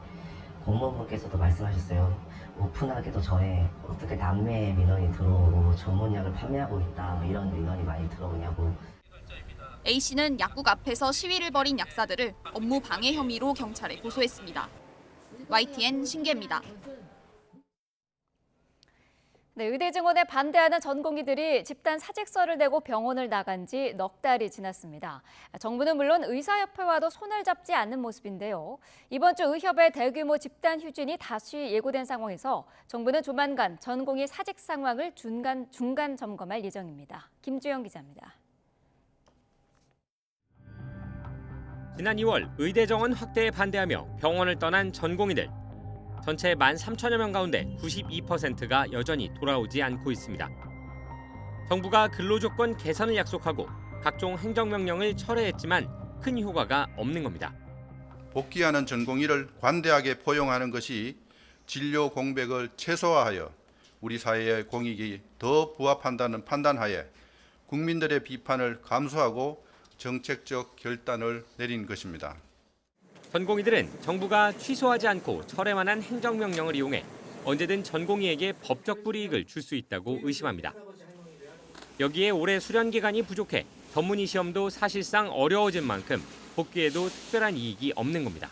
공무원분께서도 말씀하셨어요. 오픈하기도 전에 어떻게 남매의 민원이 들어오고 전문약을 판매하고 있다 이런 민원이 많이 들어오냐고. A씨는 약국 앞에서 시위를 벌인 약사들을 업무 방해 혐의로 경찰에 고소했습니다. YTN 신기입니다. 네, 의대 증원에 반대하는 전공의들이 집단 사직서를 내고 병원을 나간 지 넉 달이 지났습니다. 정부는 물론 의사협회와도 손을 잡지 않는 모습인데요. 이번 주 의협의 대규모 집단 휴진이 다시 예고된 상황에서 정부는 조만간 전공의 사직 상황을 중간 점검할 예정입니다. 김주영 기자입니다. 지난 2월 의대 정원 확대에 반대하며 병원을 떠난 전공의들. 전체 13,000여 명 가운데 92%가 여전히 돌아오지 않고 있습니다. 정부가 근로조건 개선을 약속하고 각종 행정명령을 철회했지만 큰 효과가 없는 겁니다. 복귀하는 전공의를 관대하게 포용하는 것이 진료 공백을 최소화하여 우리 사회의 공익이 더 부합한다는 판단하에 국민들의 비판을 감수하고 정책적 결단을 내린 것입니다. 전공의들은 정부가 취소하지 않고 철회만 한 행정명령을 이용해 언제든 전공의에게 법적 불이익을 줄 수 있다고 의심합니다. 여기에 올해 수련 기간이 부족해 전문의 시험도 사실상 어려워진 만큼 복귀에도 특별한 이익이 없는 겁니다.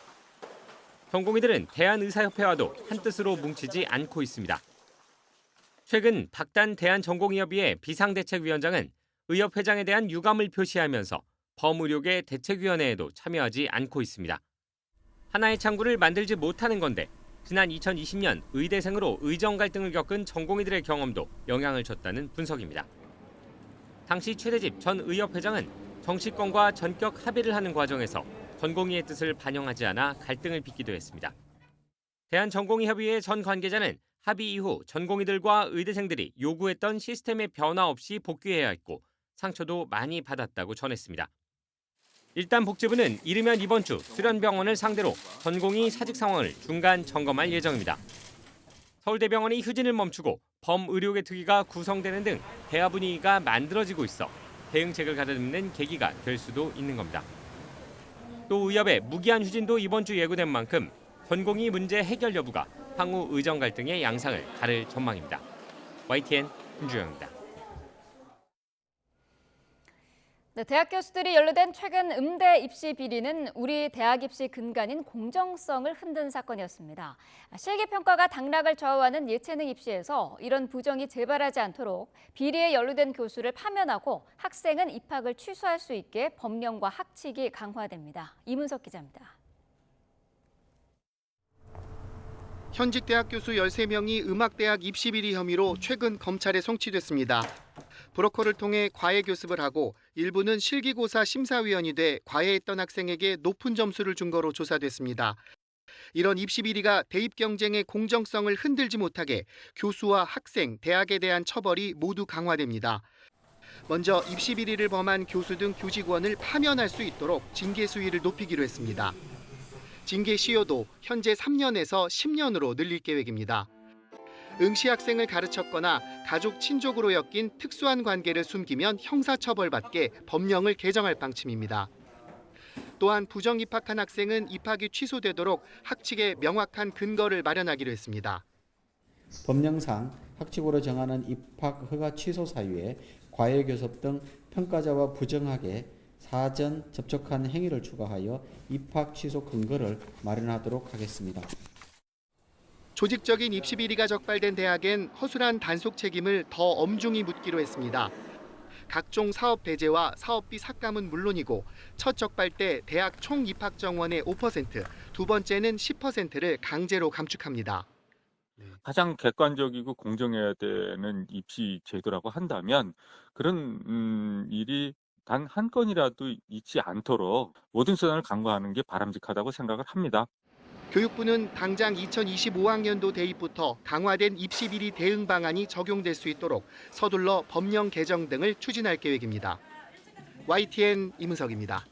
전공의들은 대한의사협회와도 한뜻으로 뭉치지 않고 있습니다. 최근 박단 대한전공의협의회 비상대책위원장은 의협회장에 대한 유감을 표시하면서 범의료계 대책위원회에도 참여하지 않고 있습니다. 하나의 창구를 만들지 못하는 건데 지난 2020년 의대생으로 의정 갈등을 겪은 전공의들의 경험도 영향을 줬다는 분석입니다. 당시 최대집 전 의협회장은 정치권과 전격 합의를 하는 과정에서 전공의의 뜻을 반영하지 않아 갈등을 빚기도 했습니다. 대한전공의협의회 전 관계자는 합의 이후 전공의들과 의대생들이 요구했던 시스템의 변화 없이 복귀해야 했고 상처도 많이 받았다고 전했습니다. 일단 복지부는 이르면 이번 주 수련병원을 상대로 전공의 사직 상황을 중간 점검할 예정입니다. 서울대병원이 휴진을 멈추고 범의료계 특위가 구성되는 등 대화 분위기가 만들어지고 있어 대응책을 가다듬는 계기가 될 수도 있는 겁니다. 또 의협의 무기한 휴진도 이번 주 예고된 만큼 전공의 문제 해결 여부가 향후 의정 갈등의 양상을 가를 전망입니다. YTN 김주영입니다. 네, 대학 교수들이 연루된 최근 음대 입시 비리는 우리 대학 입시 근간인 공정성을 흔든 사건이었습니다. 실기평가가 당락을 좌우하는 예체능 입시에서 이런 부정이 재발하지 않도록 비리에 연루된 교수를 파면하고 학생은 입학을 취소할 수 있게 법령과 학칙이 강화됩니다. 이문석 기자입니다. 현직 대학 교수 13명이 음악대학 입시 비리 혐의로 최근 검찰에 송치됐습니다. 브로커를 통해 과외 교습을 하고 일부는 실기고사 심사위원이 돼 과외했던 학생에게 높은 점수를 준 거로 조사됐습니다. 이런 입시 비리가 대입 경쟁의 공정성을 흔들지 못하게 교수와 학생, 대학에 대한 처벌이 모두 강화됩니다. 먼저 입시 비리를 범한 교수 등 교직원을 파면할 수 있도록 징계 수위를 높이기로 했습니다. 징계 시효도 현재 3년에서 10년으로 늘릴 계획입니다. 응시 학생을 가르쳤거나 가족 친족으로 엮인 특수한 관계를 숨기면 형사처벌받게 법령을 개정할 방침입니다. 또한 부정 입학한 학생은 입학이 취소되도록 학칙에 명확한 근거를 마련하기로 했습니다. 법령상 학칙으로 정하는 입학 허가 취소 사유에 과외 교섭 등 평가자와 부정하게 사전 접촉한 행위를 추가하여 입학 취소 근거를 마련하도록 하겠습니다. 조직적인 입시 비리가 적발된 대학엔 허술한 단속 책임을 더 엄중히 묻기로 했습니다. 각종 사업 배제와 사업비 삭감은 물론이고 첫 적발 때 대학 총 입학 정원의 5%, 두 번째는 10%를 강제로 감축합니다. 가장 객관적이고 공정해야 되는 입시 제도라고 한다면 그런 일이 단 한 건이라도 있지 않도록 모든 수단을 강구하는 게 바람직하다고 생각을 합니다. 교육부는 당장 2025학년도 대입부터 강화된 입시 비리 대응 방안이 적용될 수 있도록 서둘러 법령 개정 등을 추진할 계획입니다. YTN 이문석입니다.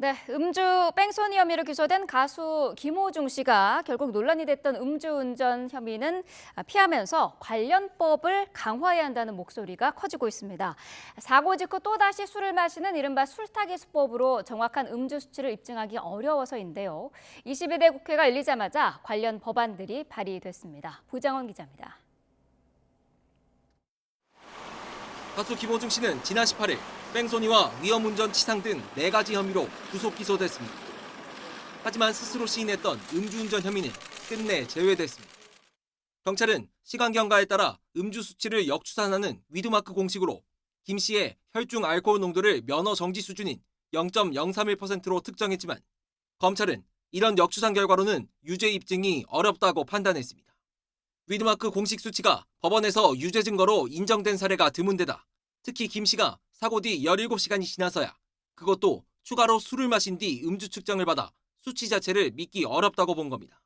네, 음주 뺑소니 혐의로 기소된 가수 김호중 씨가 결국 논란이 됐던 음주운전 혐의는 피하면서 관련법을 강화해야 한다는 목소리가 커지고 있습니다. 사고 직후 또다시 술을 마시는 이른바 술타기 수법으로 정확한 음주 수치를 입증하기 어려워서인데요. 22대 국회가 열리자마자 관련 법안들이 발의됐습니다. 부장원 기자입니다. 가수 김호중 씨는 지난 18일 뺑소니와 위험운전 치상 등 4가지 혐의로 구속 기소됐습니다. 하지만 스스로 시인했던 음주운전 혐의는 끝내 제외됐습니다. 경찰은 시간 경과에 따라 음주 수치를 역추산하는 위드마크 공식으로 김 씨의 혈중 알코올 농도를 면허 정지 수준인 0.031%로 특정했지만 검찰은 이런 역추산 결과로는 유죄 입증이 어렵다고 판단했습니다. 위드마크 공식 수치가 법원에서 유죄 증거로 인정된 사례가 드문데다 특히 김 씨가 사고 뒤 17시간이 지나서야 그것도 추가로 술을 마신 뒤 음주 측정을 받아 수치 자체를 믿기 어렵다고 본 겁니다.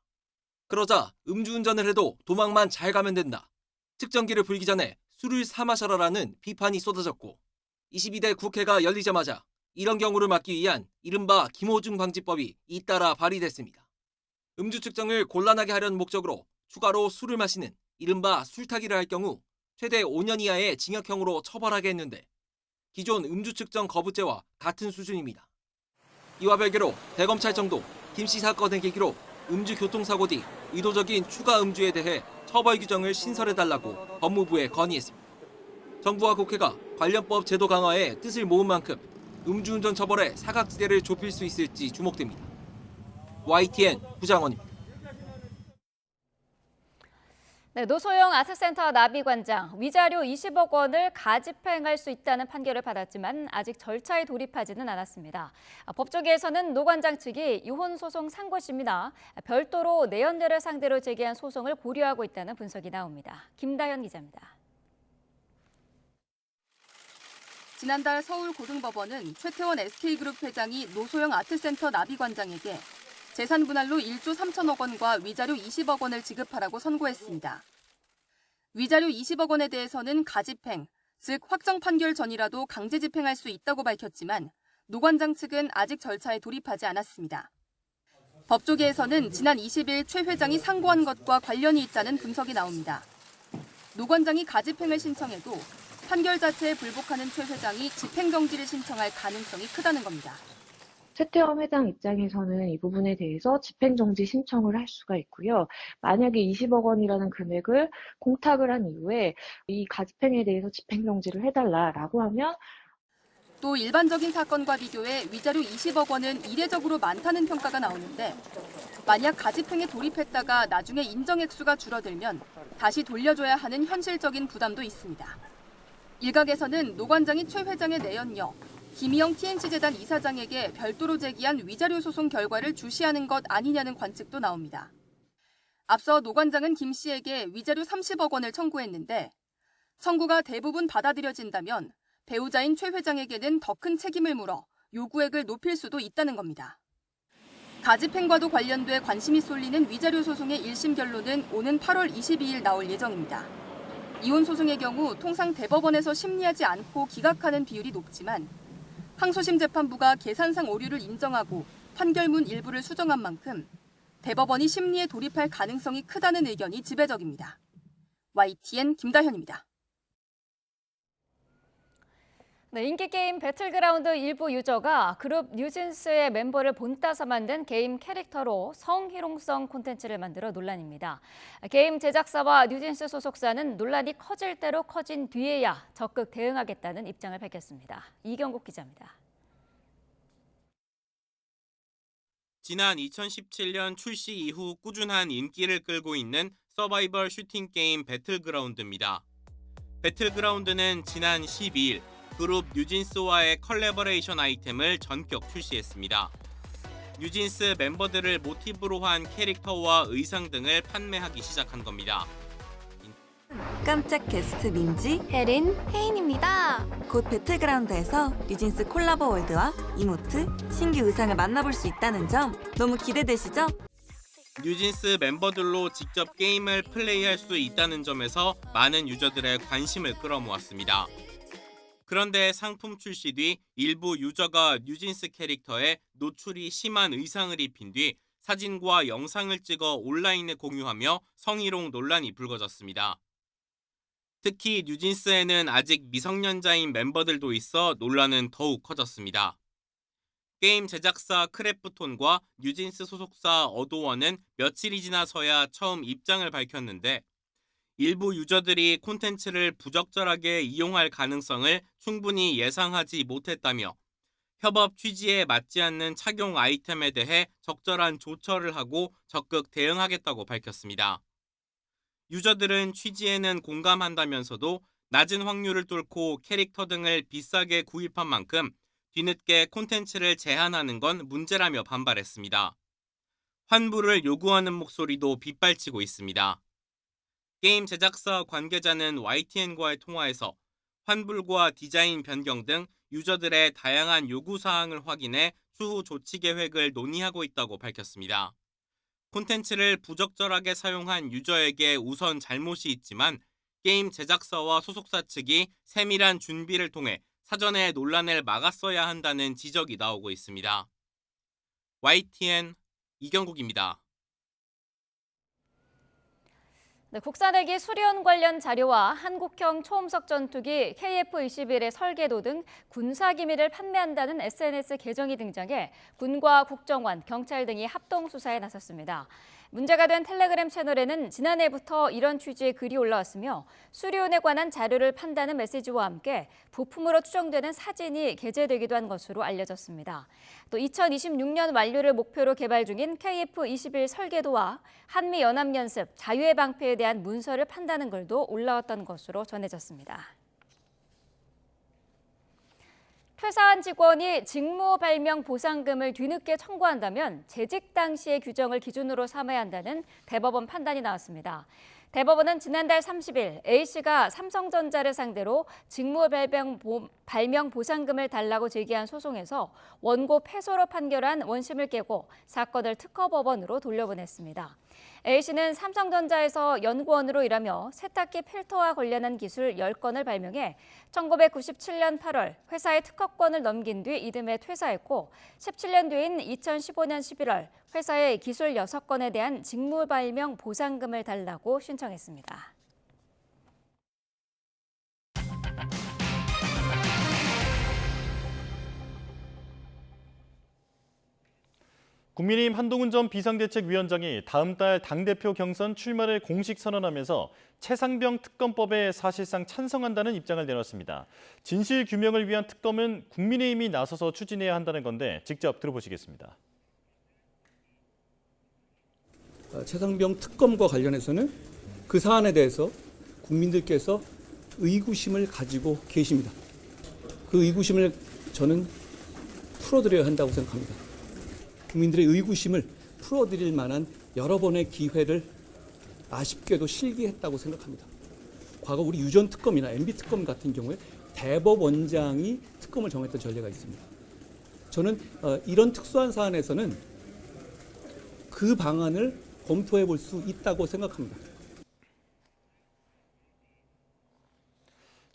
그러자 음주운전을 해도 도망만 잘 가면 된다. 측정기를 불기 전에 술을 사 마셔라라는 비판이 쏟아졌고 22대 국회가 열리자마자 이런 경우를 막기 위한 이른바 김호중 방지법이 잇따라 발의됐습니다. 음주 측정을 곤란하게 하려는 목적으로 추가로 술을 마시는 이른바 술타기를 할 경우 최대 5년 이하의 징역형으로 처벌하게 했는데 기존 음주 측정 거부죄와 같은 수준입니다. 이와 별개로 대검찰청도 김 씨 사건을 계기로 음주 교통사고 뒤 의도적인 추가 음주에 대해 처벌 규정을 신설해달라고 법무부에 건의했습니다. 정부와 국회가 관련법 제도 강화에 뜻을 모은 만큼 음주운전 처벌의 사각지대를 좁힐 수 있을지 주목됩니다. YTN 부장원입니다. 네, 노소영 아트센터 나비관장, 위자료 20억 원을 가집행할 수 있다는 판결을 받았지만 아직 절차에 돌입하지는 않았습니다. 법조계에서는 노 관장 측이 이혼 소송 상고심이나 별도로 내연녀를 상대로 제기한 소송을 고려하고 있다는 분석이 나옵니다. 김다현 기자입니다. 지난달 서울고등법원은 최태원 SK그룹 회장이 노소영 아트센터 나비관장에게 재산 분할로 1조 3천억 원과 위자료 20억 원을 지급하라고 선고했습니다. 위자료 20억 원에 대해서는 가집행, 즉 확정 판결 전이라도 강제 집행할 수 있다고 밝혔지만 노 관장 측은 아직 절차에 돌입하지 않았습니다. 법조계에서는 지난 20일 최 회장이 상고한 것과 관련이 있다는 분석이 나옵니다. 노 관장이 가집행을 신청해도 판결 자체에 불복하는 최 회장이 집행정지를 신청할 가능성이 크다는 겁니다. 최태원 회장 입장에서는 이 부분에 대해서 집행정지 신청을 할 수가 있고요. 만약에 20억 원이라는 금액을 공탁을 한 이후에 이 가집행에 대해서 집행정지를 해달라라고 하면 또 일반적인 사건과 비교해 위자료 20억 원은 이례적으로 많다는 평가가 나오는데 만약 가집행에 돌입했다가 나중에 인정 액수가 줄어들면 다시 돌려줘야 하는 현실적인 부담도 있습니다. 일각에서는 노 관장이 최 회장의 내연녀, 김희영 TNC재단 이사장에게 별도로 제기한 위자료 소송 결과를 주시하는 것 아니냐는 관측도 나옵니다. 앞서 노 관장은 김 씨에게 위자료 30억 원을 청구했는데 청구가 대부분 받아들여진다면 배우자인 최 회장에게는 더 큰 책임을 물어 요구액을 높일 수도 있다는 겁니다. 가집행과도 관련돼 관심이 쏠리는 위자료 소송의 1심 결론은 오는 8월 22일 나올 예정입니다. 이혼 소송의 경우 통상 대법원에서 심리하지 않고 기각하는 비율이 높지만 항소심 재판부가 계산상 오류를 인정하고 판결문 일부를 수정한 만큼 대법원이 심리에 돌입할 가능성이 크다는 의견이 지배적입니다. YTN 김다현입니다. 네, 인기게임 배틀그라운드 일부 유저가 그룹 뉴진스의 멤버를 본따서 만든 게임 캐릭터로 성희롱성 콘텐츠를 만들어 논란입니다. 게임 제작사와 뉴진스 소속사는 논란이 커질 대로 커진 뒤에야 적극 대응하겠다는 입장을 밝혔습니다. 이경국 기자입니다. 지난 2017년 출시 이후 꾸준한 인기를 끌고 있는 서바이벌 슈팅 게임 배틀그라운드입니다. 배틀그라운드는 지난 12일 그룹 뉴진스와의 컬래버레이션 아이템을 전격 출시했습니다. 뉴진스 멤버들을 모티브로 한 캐릭터와 의상 등을 판매하기 시작한 겁니다. 깜짝 게스트 민지, 혜린, 혜인입니다. 곧 배틀그라운드에서 뉴진스 콜라보 월드와 이모트, 신규 의상을 만나볼 수 있다는 점 너무 기대되시죠? 뉴진스 멤버들로 직접 게임을 플레이할 수 있다는 점에서 많은 유저들의 관심을 끌어모았습니다. 그런데 상품 출시 뒤 일부 유저가 뉴진스 캐릭터에 노출이 심한 의상을 입힌 뒤 사진과 영상을 찍어 온라인에 공유하며 성희롱 논란이 불거졌습니다. 특히 뉴진스에는 아직 미성년자인 멤버들도 있어 논란은 더욱 커졌습니다. 게임 제작사 크래프톤과 뉴진스 소속사 어도원은 며칠이 지나서야 처음 입장을 밝혔는데 일부 유저들이 콘텐츠를 부적절하게 이용할 가능성을 충분히 예상하지 못했다며 협업 취지에 맞지 않는 착용 아이템에 대해 적절한 조처를 하고 적극 대응하겠다고 밝혔습니다. 유저들은 취지에는 공감한다면서도 낮은 확률을 뚫고 캐릭터 등을 비싸게 구입한 만큼 뒤늦게 콘텐츠를 제한하는 건 문제라며 반발했습니다. 환불을 요구하는 목소리도 빗발치고 있습니다. 게임 제작사 관계자는 YTN과의 통화에서 환불과 디자인 변경 등 유저들의 다양한 요구사항을 확인해 추후 조치 계획을 논의하고 있다고 밝혔습니다. 콘텐츠를 부적절하게 사용한 유저에게 우선 잘못이 있지만 게임 제작사와 소속사 측이 세밀한 준비를 통해 사전에 논란을 막았어야 한다는 지적이 나오고 있습니다. YTN 이경국입니다. 네, 국산 헬기 수리원 관련 자료와 한국형 초음속 전투기 KF-21의 설계도 등 군사 기밀을 판매한다는 SNS 계정이 등장해 군과 국정원, 경찰 등이 합동 수사에 나섰습니다. 문제가 된 텔레그램 채널에는 지난해부터 이런 취지의 글이 올라왔으며 수리원에 관한 자료를 판다는 메시지와 함께 부품으로 추정되는 사진이 게재되기도 한 것으로 알려졌습니다. 또 2026년 완료를 목표로 개발 중인 KF-21 설계도와 한미연합연습, 자유의 방패에 대한 문서를 판다는 글도 올라왔던 것으로 전해졌습니다. 퇴사한 직원이 직무 발명 보상금을 뒤늦게 청구한다면 재직 당시의 규정을 기준으로 삼아야 한다는 대법원 판단이 나왔습니다. 대법원은 지난달 30일 A씨가 삼성전자를 상대로 직무 발명 보상금을 달라고 제기한 소송에서 원고 패소로 판결한 원심을 깨고 사건을 특허법원으로 돌려보냈습니다. A씨는 삼성전자에서 연구원으로 일하며 세탁기 필터와 관련한 기술 10건을 발명해 1997년 8월 회사에 특허권을 넘긴 뒤 이듬해 퇴사했고 17년 뒤인 2015년 11월 회사에 기술 6건에 대한 직무 발명 보상금을 달라고 신청했습니다. 국민의힘 한동훈 전 비상대책위원장이 다음 달 당대표 경선 출마를 공식 선언하면서 최상병 특검법에 사실상 찬성한다는 입장을 내놨습니다. 진실 규명을 위한 특검은 국민의힘이 나서서 추진해야 한다는 건데 직접 들어보시겠습니다. 최상병 특검과 관련해서는 그 사안에 대해서 국민들께서 의구심을 가지고 계십니다. 그 의구심을 저는 풀어드려야 한다고 생각합니다. 국민들의 의구심을 풀어드릴 만한 여러 번의 기회를 아쉽게도 실기했다고 생각합니다. 과거 우리 유전 특검이나 MB 특검 같은 경우에 대법원장이 특검을 정했던 전례가 있습니다. 저는 이런 특수한 사안에서는 그 방안을 검토해 볼 수 있다고 생각합니다.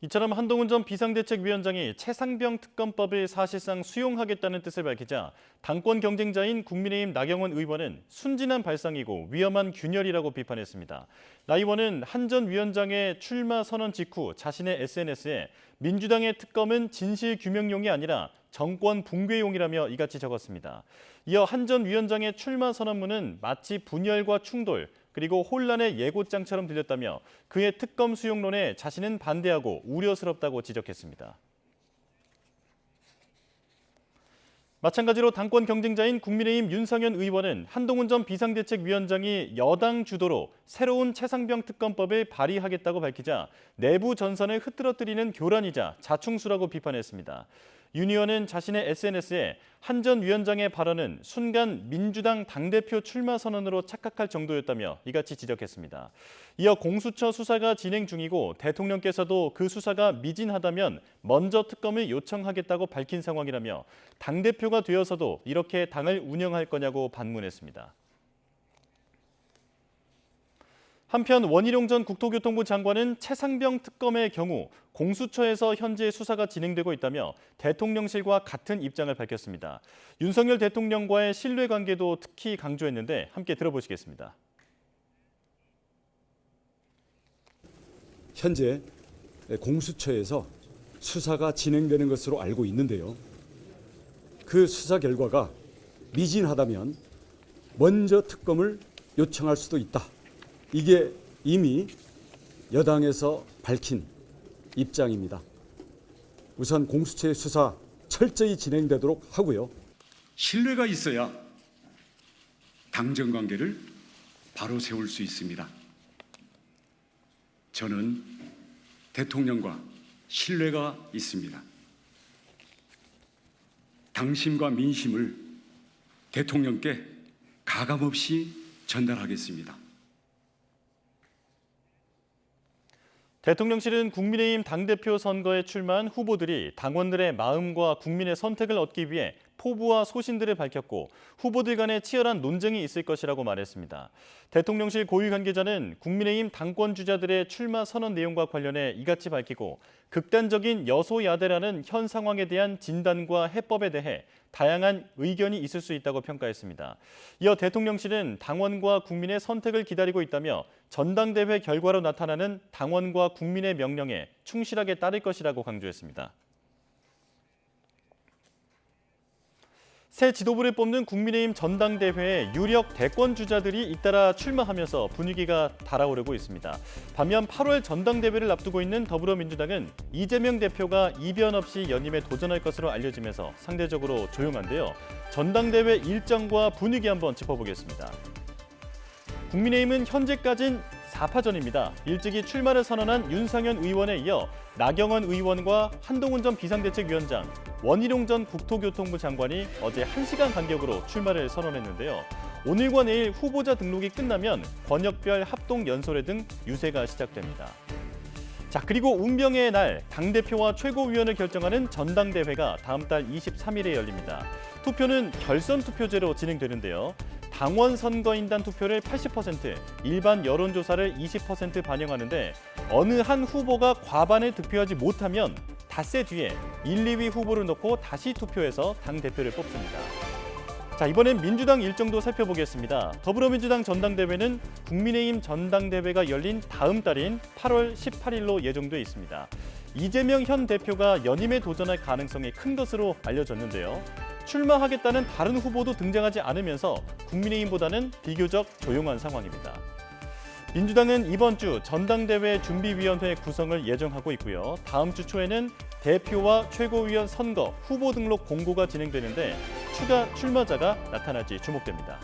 이처럼 한동훈 전 비상대책위원장이 최상병 특검법을 사실상 수용하겠다는 뜻을 밝히자 당권 경쟁자인 국민의힘 나경원 의원은 순진한 발상이고 위험한 균열이라고 비판했습니다. 나 의원은 한 전 위원장의 출마 선언 직후 자신의 SNS에 민주당의 특검은 진실 규명용이 아니라 정권 붕괴용이라며 이같이 적었습니다. 이어 한 전 위원장의 출마 선언문은 마치 분열과 충돌, 그리고 혼란의 예고장처럼 들렸다며 그의 특검 수용론에 자신은 반대하고 우려스럽다고 지적했습니다. 마찬가지로 당권 경쟁자인 국민의힘 윤상현 의원은 한동훈 전 비상대책위원장이 여당 주도로 새로운 최상병 특검법을 발의하겠다고 밝히자 내부 전선을 흐트러뜨리는 교란이자 자충수라고 비판했습니다. 윤 의원은 자신의 SNS에 한 전 위원장의 발언은 순간 민주당 당대표 출마 선언으로 착각할 정도였다며 이같이 지적했습니다. 이어 공수처 수사가 진행 중이고 대통령께서도 그 수사가 미진하다면 먼저 특검을 요청하겠다고 밝힌 상황이라며 당대표가 되어서도 이렇게 당을 운영할 거냐고 반문했습니다. 한편 원희룡 전 국토교통부 장관은 최상병 특검의 경우 공수처에서 현재 수사가 진행되고 있다며 대통령실과 같은 입장을 밝혔습니다. 윤석열 대통령과의 신뢰관계도 특히 강조했는데 함께 들어보시겠습니다. 현재 공수처에서 수사가 진행되는 것으로 알고 있는데요. 그 수사 결과가 미진하다면 먼저 특검을 요청할 수도 있다. 이게 이미 여당에서 밝힌 입장입니다. 우선 공수처의 수사 철저히 진행되도록 하고요. 신뢰가 있어야 당정 관계를 바로 세울 수 있습니다. 저는 대통령과 신뢰가 있습니다. 당심과 민심을 대통령께 가감없이 전달하겠습니다. 대통령실은 국민의힘 당대표 선거에 출마한 후보들이 당원들의 마음과 국민의 선택을 얻기 위해 포부와 소신들을 밝혔고 후보들 간의 치열한 논쟁이 있을 것이라고 말했습니다. 대통령실 고위 관계자는 국민의힘 당권 주자들의 출마 선언 내용과 관련해 이같이 밝히고 극단적인 여소야대라는 현 상황에 대한 진단과 해법에 대해 다양한 의견이 있을 수 있다고 평가했습니다. 이어 대통령실은 당원과 국민의 선택을 기다리고 있다며 전당대회 결과로 나타나는 당원과 국민의 명령에 충실하게 따를 것이라고 강조했습니다. 새 지도부를 뽑는 국민의힘 전당대회에 유력 대권 주자들이 잇따라 출마하면서 분위기가 달아오르고 있습니다. 반면 8월 전당대회를 앞두고 있는 더불어민주당은 이재명 대표가 이변 없이 연임에 도전할 것으로 알려지면서 상대적으로 조용한데요. 전당대회 일정과 분위기 한번 짚어보겠습니다. 국민의힘은 현재까진 4파전입니다. 일찍이 출마를 선언한 윤상현 의원에 이어 나경원 의원과 한동훈 전 비상대책위원장, 원희룡 전 국토교통부 장관이 어제 1시간 간격으로 출마를 선언했는데요. 오늘과 내일 후보자 등록이 끝나면 권역별 합동 연설회 등 유세가 시작됩니다. 자, 그리고 운명의 날 당대표와 최고위원을 결정하는 전당대회가 다음 달 23일에 열립니다. 투표는 결선 투표제로 진행되는데요. 당원 선거인단 투표를 80%, 일반 여론조사를 20% 반영하는데 어느 한 후보가 과반을 득표하지 못하면 닷새 뒤에 1, 2위 후보를 놓고 다시 투표해서 당대표를 뽑습니다. 자, 이번엔 민주당 일정도 살펴보겠습니다. 더불어민주당 전당대회는 국민의힘 전당대회가 열린 다음 달인 8월 18일로 예정돼 있습니다. 이재명 현 대표가 연임에 도전할 가능성이 큰 것으로 알려졌는데요. 출마하겠다는 다른 후보도 등장하지 않으면서 국민의힘보다는 비교적 조용한 상황입니다. 민주당은 이번 주 전당대회 준비위원회 구성을 예정하고 있고요. 다음 주 초에는 대표와 최고위원 선거, 후보 등록 공고가 진행되는데 추가 출마자가 나타날지 주목됩니다.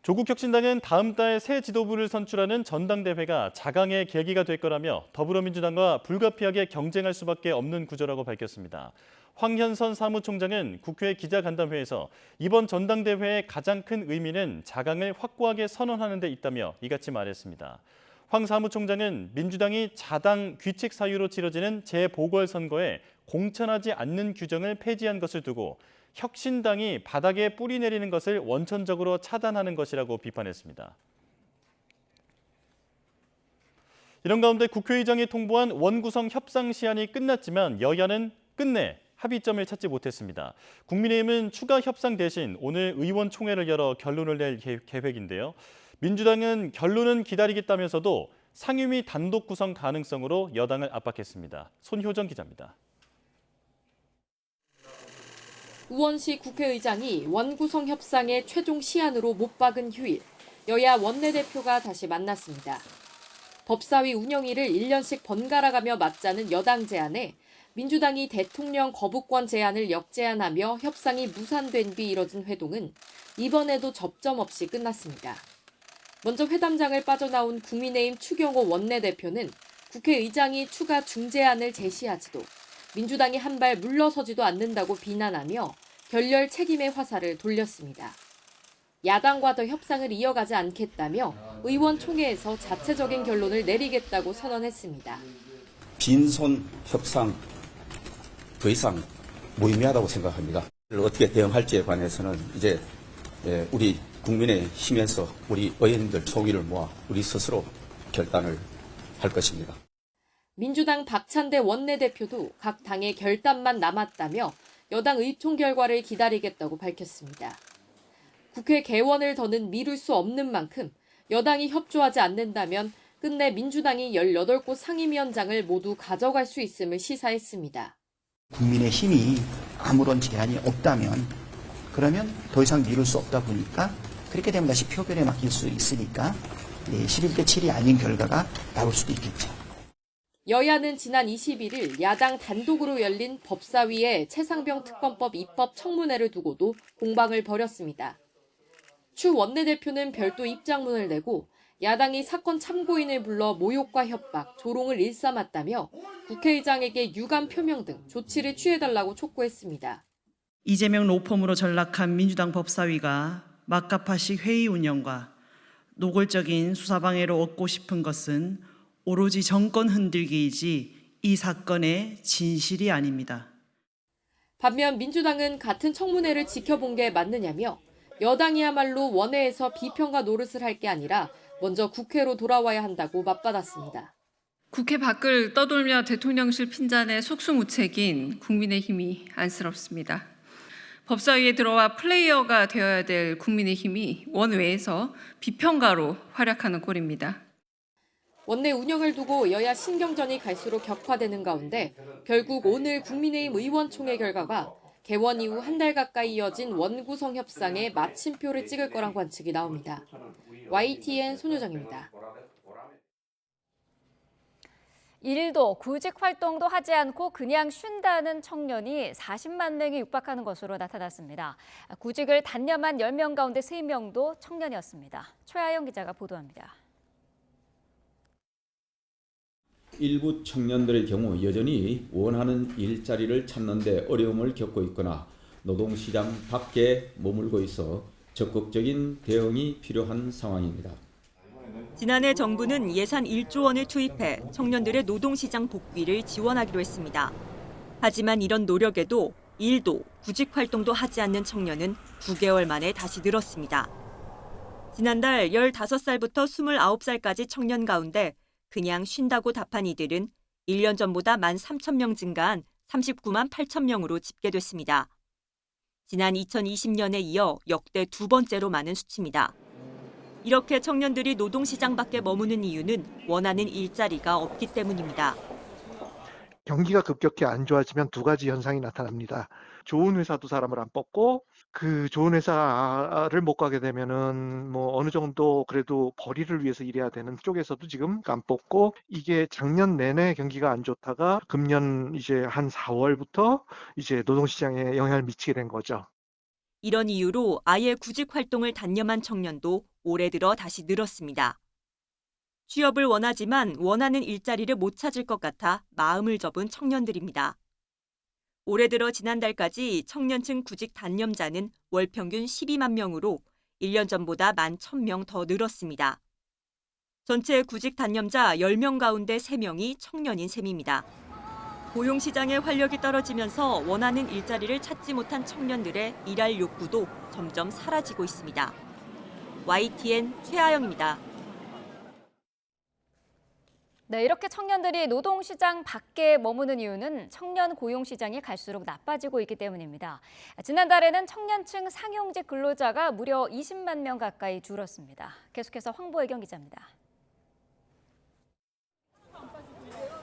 조국혁신당은 다음 달 새 지도부를 선출하는 전당대회가 자강의 계기가 될 거라며 더불어민주당과 불가피하게 경쟁할 수밖에 없는 구조라고 밝혔습니다. 황현선 사무총장은 국회 기자간담회에서 이번 전당대회의 가장 큰 의미는 자강을 확고하게 선언하는 데 있다며 이같이 말했습니다. 황 사무총장은 민주당이 자당 귀책 사유로 치러지는 재보궐선거에 공천하지 않는 규정을 폐지한 것을 두고 혁신당이 바닥에 뿌리 내리는 것을 원천적으로 차단하는 것이라고 비판했습니다. 이런 가운데 국회의장이 통보한 원구성 협상 시한이 끝났지만 여야는 끝내 합의점을 찾지 못했습니다. 국민의힘은 추가 협상 대신 오늘 의원총회를 열어 결론을 낼 계획인데요. 민주당은 결론은 기다리겠다면서도 상임위 단독 구성 가능성으로 여당을 압박했습니다. 손효정 기자입니다. 우원식 국회의장이 원구성 협상의 최종 시한으로 못 박은 휴일, 여야 원내대표가 다시 만났습니다. 법사위 운영일을 1년씩 번갈아가며 맞자는 여당 제안에 민주당이 대통령 거부권 제안을 역제안하며 협상이 무산된 뒤 이뤄진 회동은 이번에도 접점 없이 끝났습니다. 먼저 회담장을 빠져나온 국민의힘 추경호 원내대표는 국회의장이 추가 중재안을 제시하지도 민주당이 한 발 물러서지도 않는다고 비난하며 결렬 책임의 화살을 돌렸습니다. 야당과 더 협상을 이어가지 않겠다며 의원총회에서 자체적인 결론을 내리겠다고 선언했습니다. 빈손 협상 더 이상 무의미하다고 생각합니다. 어떻게 대응할지에 관해서는 이제 우리 국민의 힘에서 우리 의원님들 총의를 모아 우리 스스로 결단을 할 것입니다. 민주당 박찬대 원내대표도 각 당의 결단만 남았다며 여당 의총 결과를 기다리겠다고 밝혔습니다. 국회 개원을 더는 미룰 수 없는 만큼 여당이 협조하지 않는다면 끝내 민주당이 18곳 상임위원장을 모두 가져갈 수 있음을 시사했습니다. 국민의 힘이 아무런 제한이 없다면 그러면 더 이상 미룰 수 없다 보니까 그렇게 되면 다시 표결에 맡길 수 있으니까 11대 7이 아닌 결과가 나올 수도 있겠죠. 여야는 지난 21일 야당 단독으로 열린 법사위의 최상병 특검법 입법 청문회를 두고도 공방을 벌였습니다. 추 원내대표는 별도 입장문을 내고 야당이 사건 참고인을 불러 모욕과 협박, 조롱을 일삼았다며 국회의장에게 유감 표명 등 조치를 취해달라고 촉구했습니다. 이재명 로펌으로 전락한 민주당 법사위가 막가파식 회의 운영과 노골적인 수사 방해로 얻고 싶은 것은 오로지 정권 흔들기이지 이 사건의 진실이 아닙니다. 반면 민주당은 같은 청문회를 지켜본 게 맞느냐며 여당이야말로 원회에서 비평가 노릇을 할 게 아니라 먼저 국회로 돌아와야 한다고 맞받았습니다. 국회 밖을 떠돌며 대통령실 핀잔에 속수무책인 국민의힘이 안쓰럽습니다. 법사위에 들어와 플레이어가 되어야 될 국민의힘이 원외에서 비평가로 활약하는 꼴입니다. 원내 운영을 두고 여야 신경전이 갈수록 격화되는 가운데 결국 오늘 국민의힘 의원총회 결과가 개원 이후 한 달 가까이 이어진 원구성 협상에 마침표를 찍을 거란 관측이 나옵니다. YTN 손효정입니다. 일도 구직 활동도 하지 않고 그냥 쉰다는 청년이 40만 명이 육박하는 것으로 나타났습니다. 구직을 단념한 10명 가운데 3명도 청년이었습니다. 최하영 기자가 보도합니다. 일부 청년들의 경우 여전히 원하는 일자리를 찾는 데 어려움을 겪고 있거나 노동시장 밖에 머물고 있어 적극적인 대응이 필요한 상황입니다. 지난해 정부는 예산 1조 원을 투입해 청년들의 노동시장 복귀를 지원하기로 했습니다. 하지만 이런 노력에도 일도 구직 활동도 하지 않는 청년은 9개월 만에 다시 늘었습니다. 지난달 15살부터 29살까지 청년 가운데 그냥 쉰다고 답한 이들은 1년 전보다 13,000명 증가한 39만 8천 명으로 집계됐습니다. 지난 2020년에 이어 역대 두 번째로 많은 수치입니다. 이렇게 청년들이 노동시장 밖에 머무는 이유는 원하는 일자리가 없기 때문입니다. 경기가 급격히 안 좋아지면 두 가지 현상이 나타납니다. 좋은 회사도 사람을 안 뽑고 그 좋은 회사를 못 가게 되면은 뭐 어느 정도 그래도 벌이를 위해서 일해야 되는 쪽에서도 지금 안 뽑고 이게 작년 내내 경기가 안 좋다가 금년 이제 한 4월부터 이제 노동시장에 영향을 미치게 된 거죠. 이런 이유로 아예 구직 활동을 단념한 청년도 올해 들어 다시 늘었습니다. 취업을 원하지만 원하는 일자리를 못 찾을 것 같아 마음을 접은 청년들입니다. 올해 들어 지난달까지 청년층 구직 단념자는 월 평균 12만 명으로 1년 전보다 11,000명 더 늘었습니다. 전체 구직 단념자 10명 가운데 3명이 청년인 셈입니다. 고용시장의 활력이 떨어지면서 원하는 일자리를 찾지 못한 청년들의 일할 욕구도 점점 사라지고 있습니다. YTN 최아영입니다. 네, 이렇게 청년들이 노동시장 밖에 머무는 이유는 청년 고용시장이 갈수록 나빠지고 있기 때문입니다. 지난달에는 청년층 상용직 근로자가 무려 20만 명 가까이 줄었습니다. 계속해서 황보혜경 기자입니다.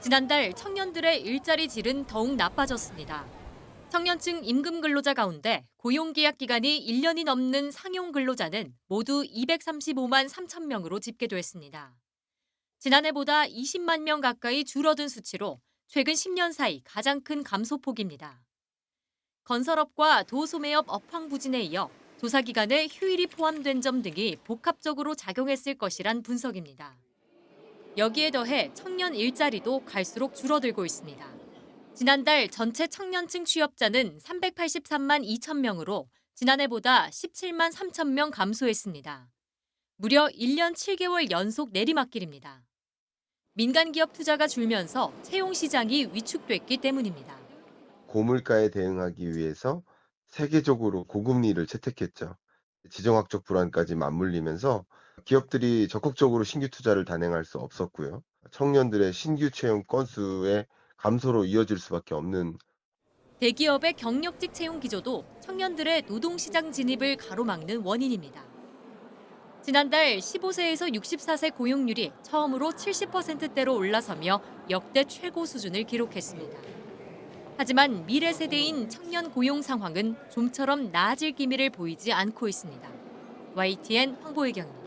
지난달 청년들의 일자리 질은 더욱 나빠졌습니다. 청년층 임금 근로자 가운데 고용계약 기간이 1년이 넘는 상용 근로자는 모두 235만 3천 명으로 집계됐습니다. 지난해보다 20만 명 가까이 줄어든 수치로 최근 10년 사이 가장 큰 감소폭입니다. 건설업과 도소매업 업황 부진에 이어 조사 기간에 휴일이 포함된 점 등이 복합적으로 작용했을 것이란 분석입니다. 여기에 더해 청년 일자리도 갈수록 줄어들고 있습니다. 지난달 전체 청년층 취업자는 383만 2천 명으로 지난해보다 17만 3천 명 감소했습니다. 무려 1년 7개월 연속 내리막길입니다. 민간 기업 투자가 줄면서 채용 시장이 위축됐기 때문입니다. 고물가에 대응하기 위해서 세계적으로 고금리를 채택했죠. 지정학적 불안까지 맞물리면서 기업들이 적극적으로 신규 투자를 단행할 수 없었고요. 청년들의 신규 채용 건수의 감소로 이어질 수밖에 없는 대기업의 경력직 채용 기조도 청년들의 노동시장 진입을 가로막는 원인입니다. 지난달 15세에서 64세 고용률이 처음으로 70%대로 올라서며 역대 최고 수준을 기록했습니다. 하지만 미래 세대인 청년 고용 상황은 좀처럼 나아질 기미를 보이지 않고 있습니다. YTN 황보혜경입니다.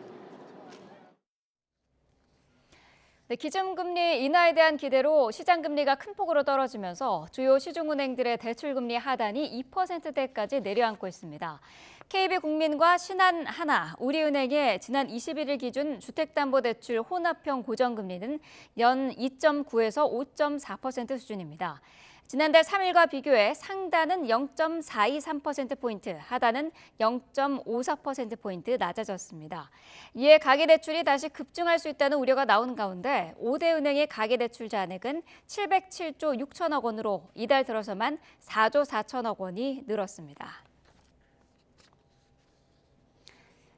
네, 기준금리 인하에 대한 기대로 시장금리가 큰 폭으로 떨어지면서 주요 시중은행들의 대출금리 하단이 2%대까지 내려앉고 있습니다. KB국민과 신한하나, 우리은행의 지난 21일 기준 주택담보대출 혼합형 고정금리는 연 2.9에서 5.4% 수준입니다. 지난달 3일과 비교해 상단은 0.423%포인트, 하단은 0.54%포인트 낮아졌습니다. 이에 가계대출이 다시 급증할 수 있다는 우려가 나오는 가운데 5대 은행의 가계대출 잔액은 707조 6천억 원으로 이달 들어서만 4조 4천억 원이 늘었습니다.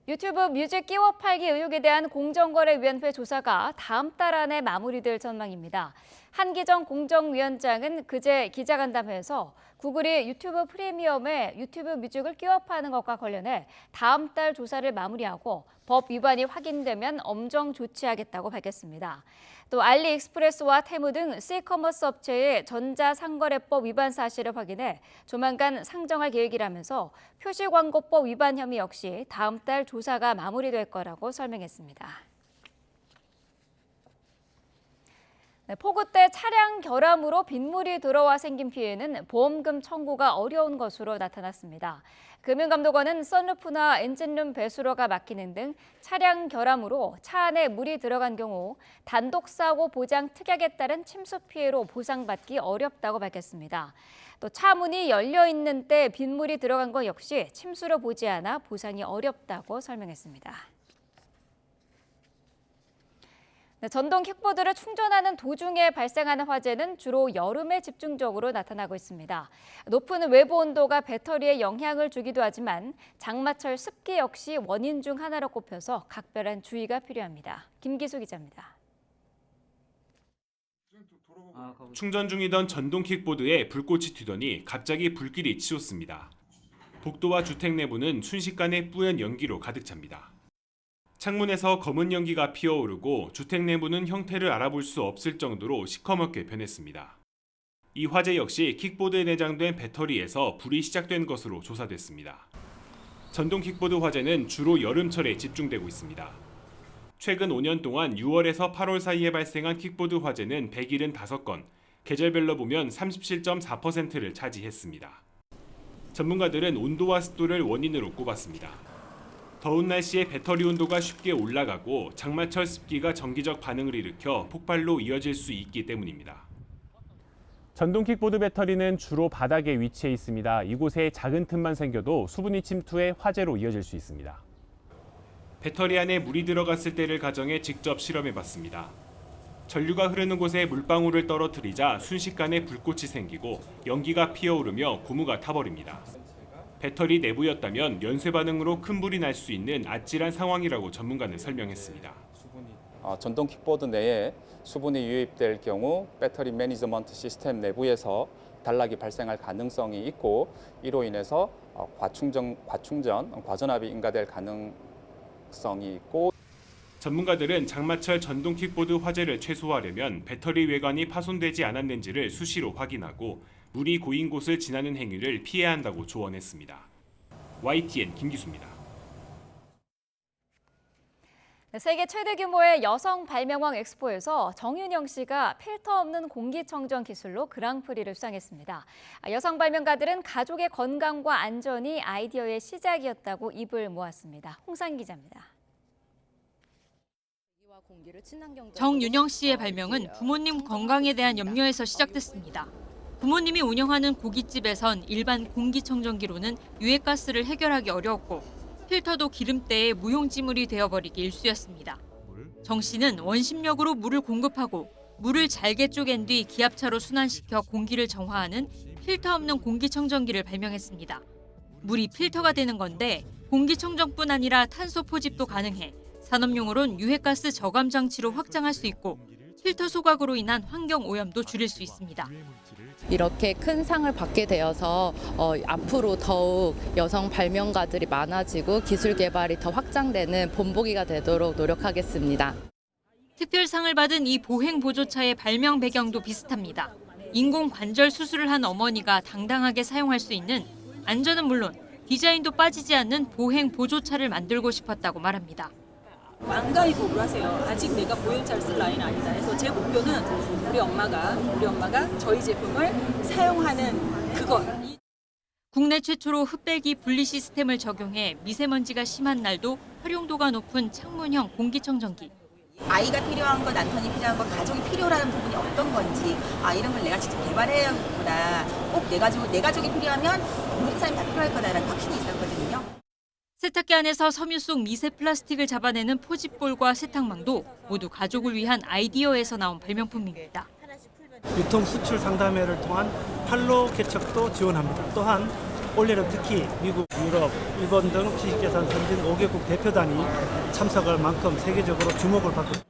유튜브 뮤직 끼워 팔기 의혹에 대한 공정거래위원회 조사가 다음 달 안에 마무리될 전망입니다. 한기정 공정위원장은 그제 기자간담회에서 구글이 유튜브 프리미엄에 유튜브 뮤직을 끼워 파는 것과 관련해 다음 달 조사를 마무리하고 법 위반이 확인되면 엄정 조치하겠다고 밝혔습니다. 또 알리익스프레스와 테무 등 C커머스 업체의 전자상거래법 위반 사실을 확인해 조만간 상정할 계획이라면서 표시광고법 위반 혐의 역시 다음 달 조사가 마무리될 거라고 설명했습니다. 네, 폭우 때 차량 결함으로 빗물이 들어와 생긴 피해는 보험금 청구가 어려운 것으로 나타났습니다. 금융감독원은 선루프나 엔진룸 배수로가 막히는 등 차량 결함으로 차 안에 물이 들어간 경우 단독사고 보장 특약에 따른 침수 피해로 보상받기 어렵다고 밝혔습니다. 또 차 문이 열려 있는 때 빗물이 들어간 것 역시 침수로 보지 않아 보상이 어렵다고 설명했습니다. 네, 전동 킥보드를 충전하는 도중에 발생하는 화재는 주로 여름에 집중적으로 나타나고 있습니다. 높은 외부 온도가 배터리에 영향을 주기도 하지만 장마철 습기 역시 원인 중 하나로 꼽혀서 각별한 주의가 필요합니다. 김기수 기자입니다. 충전 중이던 전동 킥보드에 불꽃이 튀더니 갑자기 불길이 치솟습니다. 복도와 주택 내부는 순식간에 뿌연 연기로 가득 찹니다. 창문에서 검은 연기가 피어오르고 주택 내부는 형태를 알아볼 수 없을 정도로 시커멓게 변했습니다. 이 화재 역시 킥보드에 내장된 배터리에서 불이 시작된 것으로 조사됐습니다. 전동 킥보드 화재는 주로 여름철에 집중되고 있습니다. 최근 5년 동안 6월에서 8월 사이에 발생한 킥보드 화재는 175건, 계절별로 보면 37.4%를 차지했습니다. 전문가들은 온도와 습도를 원인으로 꼽았습니다. 더운 날씨에 배터리 온도가 쉽게 올라가고 장마철 습기가 정기적 반응을 일으켜 폭발로 이어질 수 있기 때문입니다. 전동 킥보드 배터리는 주로 바닥에 위치해 있습니다. 이곳에 작은 틈만 생겨도 수분이 침투해 화재로 이어질 수 있습니다. 배터리 안에 물이 들어갔을 때를 가정해 직접 실험해봤습니다. 전류가 흐르는 곳에 물방울을 떨어뜨리자 순식간에 불꽃이 생기고 연기가 피어오르며 고무가 타버립니다. 배터리 내부였다면 연쇄 반응으로 큰 불이 날 수 있는 아찔한 상황이라고 전문가는 설명했습니다. 전동 킥보드 내에 수분이 유입될 경우 배터리 매니지먼트 시스템 내부에서 단락이 발생할 가능성이 있고 이로 인해서 과전압이 인가될 가능성이 있고 전문가들은 장마철 전동 킥보드 화재를 최소화하려면 배터리 외관이 파손되지 않았는지를 수시로 확인하고 물이 고인 곳을 지나는 행위를 피해야 한다고 조언했습니다. YTN 김기수입니다. 세계 최대 규모의 여성 발명왕 엑스포에서 정윤영 씨가 필터 없는 공기청정 기술로 그랑프리를 수상했습니다. 여성 발명가들은 가족의 건강과 안전이 아이디어의 시작이었다고 입을 모았습니다. 홍상 기자입니다. 정윤영 씨의 발명은 부모님 건강에 대한 염려에서 시작됐습니다. 부모님이 운영하는 고깃집에선 일반 공기청정기로는 유해가스를 해결하기 어려웠고 필터도 기름때에 무용지물이 되어버리기 일쑤였습니다. 정 씨는 원심력으로 물을 공급하고 물을 잘게 쪼갠 뒤 기압차로 순환시켜 공기를 정화하는 필터 없는 공기청정기를 발명했습니다. 물이 필터가 되는 건데 공기청정뿐 아니라 탄소 포집도 가능해 산업용으로는 유해가스 저감 장치로 확장할 수 있고 필터 소각으로 인한 환경 오염도 줄일 수 있습니다. 이렇게 큰 상을 받게 되어서 앞으로 더욱 여성 발명가들이 많아지고 기술 개발이 더 확장되는 본보기가 되도록 노력하겠습니다. 특별상을 받은 이 보행 보조차의 발명 배경도 비슷합니다. 인공 관절 수술을 한 어머니가 당당하게 사용할 수 있는 안전은 물론 디자인도 빠지지 않는 보행 보조차를 만들고 싶었다고 말합니다. 완강히 거부를 하세요. 아직 내가 보행차를 쓸 나이는 아니다. 그래서 제 목표는 우리 엄마가 저희 제품을 사용하는 그것. 국내 최초로 흡배기 분리 시스템을 적용해 미세먼지가 심한 날도 활용도가 높은 창문형 공기청정기. 아이가 필요한 것, 남편이 필요한 것, 가족이 필요한 부분이 어떤 건지 이런 걸 내가 직접 개발해야겠구나. 꼭 내 가족이 필요하면 모든 사람이 다 필요할 거다라는 확신이 있었거든요. 세탁기 안에서 섬유 속 미세 플라스틱을 잡아내는 포집볼과 세탁망도 모두 가족을 위한 아이디어에서 나온 발명품입니다. 유통 수출 상담회를 통한 판로 개척도 지원합니다. 또한 올해는 특히 미국, 유럽, 일본 등 지식재산 선진 5개국 대표단이 참석할 만큼 세계적으로 주목을 받고 있습니다.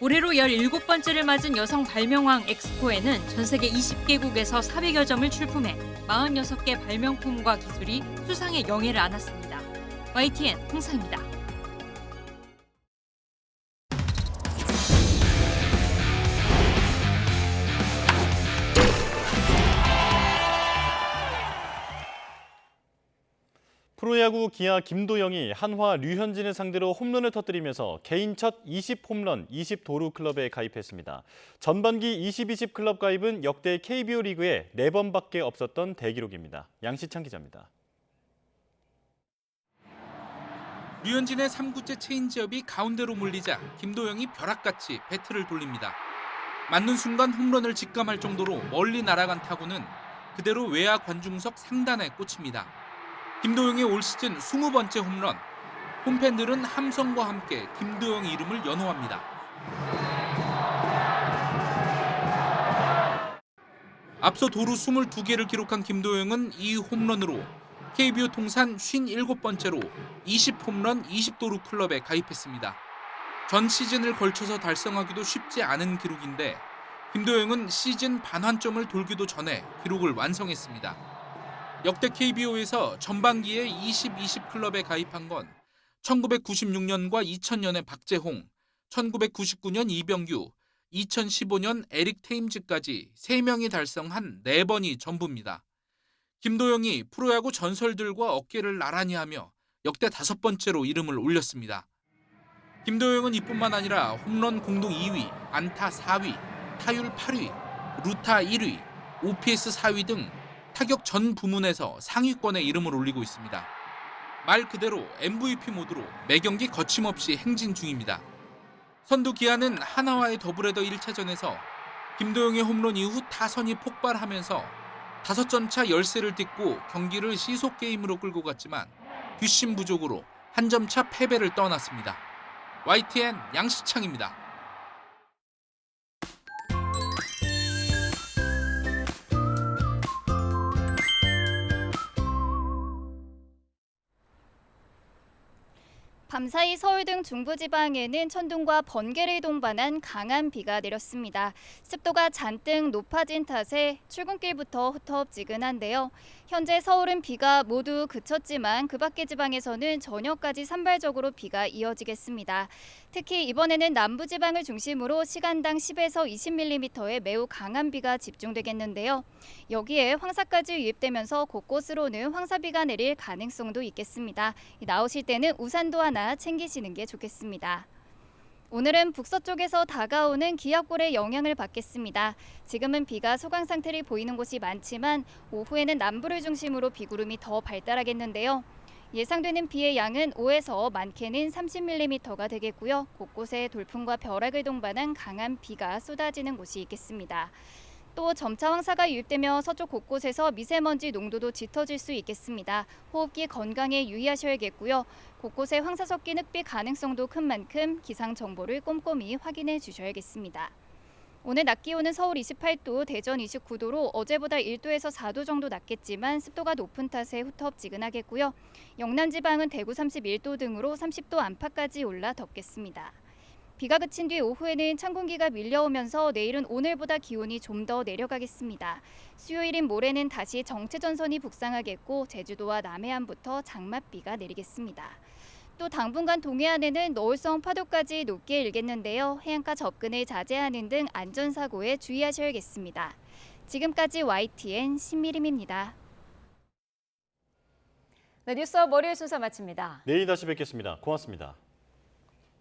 올해로 17번째를 맞은 여성 발명왕 엑스포에는 전 세계 20개국에서 400여 점을 출품해 46개 발명품과 기술이 수상의 영예를 안았습니다. YTN 홍상입니다. 프로야구 기아 김도영이 한화 류현진을 상대로 홈런을 터뜨리면서 개인 첫 20홈런 20도루 클럽에 가입했습니다. 전반기 20-20 클럽 가입은 역대 KBO 리그에 4번밖에 없었던 대기록입니다. 양시창 기자입니다. 류현진의 3구째 체인지업이 가운데로 몰리자 김도영이 벼락같이 배트를 돌립니다. 맞는 순간 홈런을 직감할 정도로 멀리 날아간 타구는 그대로 외야 관중석 상단에 꽂힙니다. 김도영의 올 시즌 20번째 홈런. 홈팬들은 함성과 함께 김도영의 이름을 연호합니다. 앞서 도루 22개를 기록한 김도영은 이 홈런으로 KBO 통산 57번째로 20홈런 20도루 클럽에 가입했습니다. 전 시즌을 걸쳐서 달성하기도 쉽지 않은 기록인데 김도영은 시즌 반환점을 돌기도 전에 기록을 완성했습니다. 역대 KBO에서 전반기에 20-20 클럽에 가입한 건 1996년과 2000년의 박재홍, 1999년 이병규, 2015년 에릭 테임즈까지 3명이 달성한 4번이 전부입니다. 김도영이 프로야구 전설들과 어깨를 나란히 하며 역대 5번째로 이름을 올렸습니다. 김도영은 이뿐만 아니라 홈런 공동 2위, 안타 4위, 타율 8위, 루타 1위, OPS 4위 등 타격 전 부문에서 상위권에 이름을 올리고 있습니다. 말 그대로 MVP 모드로 매경기 거침없이 행진 중입니다. 선두 기아는 하나와의 더블헤더 1차전에서 김도영의 홈런 이후 타선이 폭발하면서 5점차 열세를 딛고 경기를 시속 게임으로 끌고 갔지만 뒷심 부족으로 한 점차 패배를 떠났습니다. YTN 양시창입니다. 밤사이 서울 등 중부지방에는 천둥과 번개를 동반한 강한 비가 내렸습니다. 습도가 잔뜩 높아진 탓에 출근길부터 후텁지근한데요. 현재 서울은 비가 모두 그쳤지만 그 밖의 지방에서는 저녁까지 산발적으로 비가 이어지겠습니다. 특히 이번에는 남부지방을 중심으로 시간당 10에서 20mm의 매우 강한 비가 집중되겠는데요. 여기에 황사까지 유입되면서 곳곳으로는 황사비가 내릴 가능성도 있겠습니다. 나오실 때는 우산도 하나 챙기시는 게 좋겠습니다. 오늘은 북서쪽에서 다가오는 기압골의 영향을 받겠습니다. 지금은 비가 소강 상태를 보이는 곳이 많지만 오후에는 남부를 중심으로 비구름이 더 발달하겠는데요. 예상되는 비의 양은 5에서 많게는 30mm가 되겠고요. 곳곳에 돌풍과 벼락을 동반한 강한 비가 쏟아지는 곳이 있겠습니다. 또 점차 황사가 유입되며 서쪽 곳곳에서 미세먼지 농도도 짙어질 수 있겠습니다. 호흡기 건강에 유의하셔야겠고요. 곳곳에 황사 섞인 흑비 가능성도 큰 만큼 기상 정보를 꼼꼼히 확인해 주셔야겠습니다. 오늘 낮 기온은 서울 28도, 대전 29도로 어제보다 1도에서 4도 정도 낮겠지만 습도가 높은 탓에 후텁지근하겠고요. 영남 지방은 대구 31도 등으로 30도 안팎까지 올라 덥겠습니다. 비가 그친 뒤 오후에는 찬 공기가 밀려오면서 내일은 오늘보다 기온이 좀 더 내려가겠습니다. 수요일인 모레는 다시 정체전선이 북상하겠고 제주도와 남해안부터 장맛비가 내리겠습니다. 또 당분간 동해안에는 노을성 파도까지 높게 일겠는데요. 해안가 접근을 자제하는 등 안전사고에 주의하셔야겠습니다. 지금까지 YTN 신미림입니다. 네, 뉴스업 월요일 순서 마칩니다. 내일 다시 뵙겠습니다. 고맙습니다.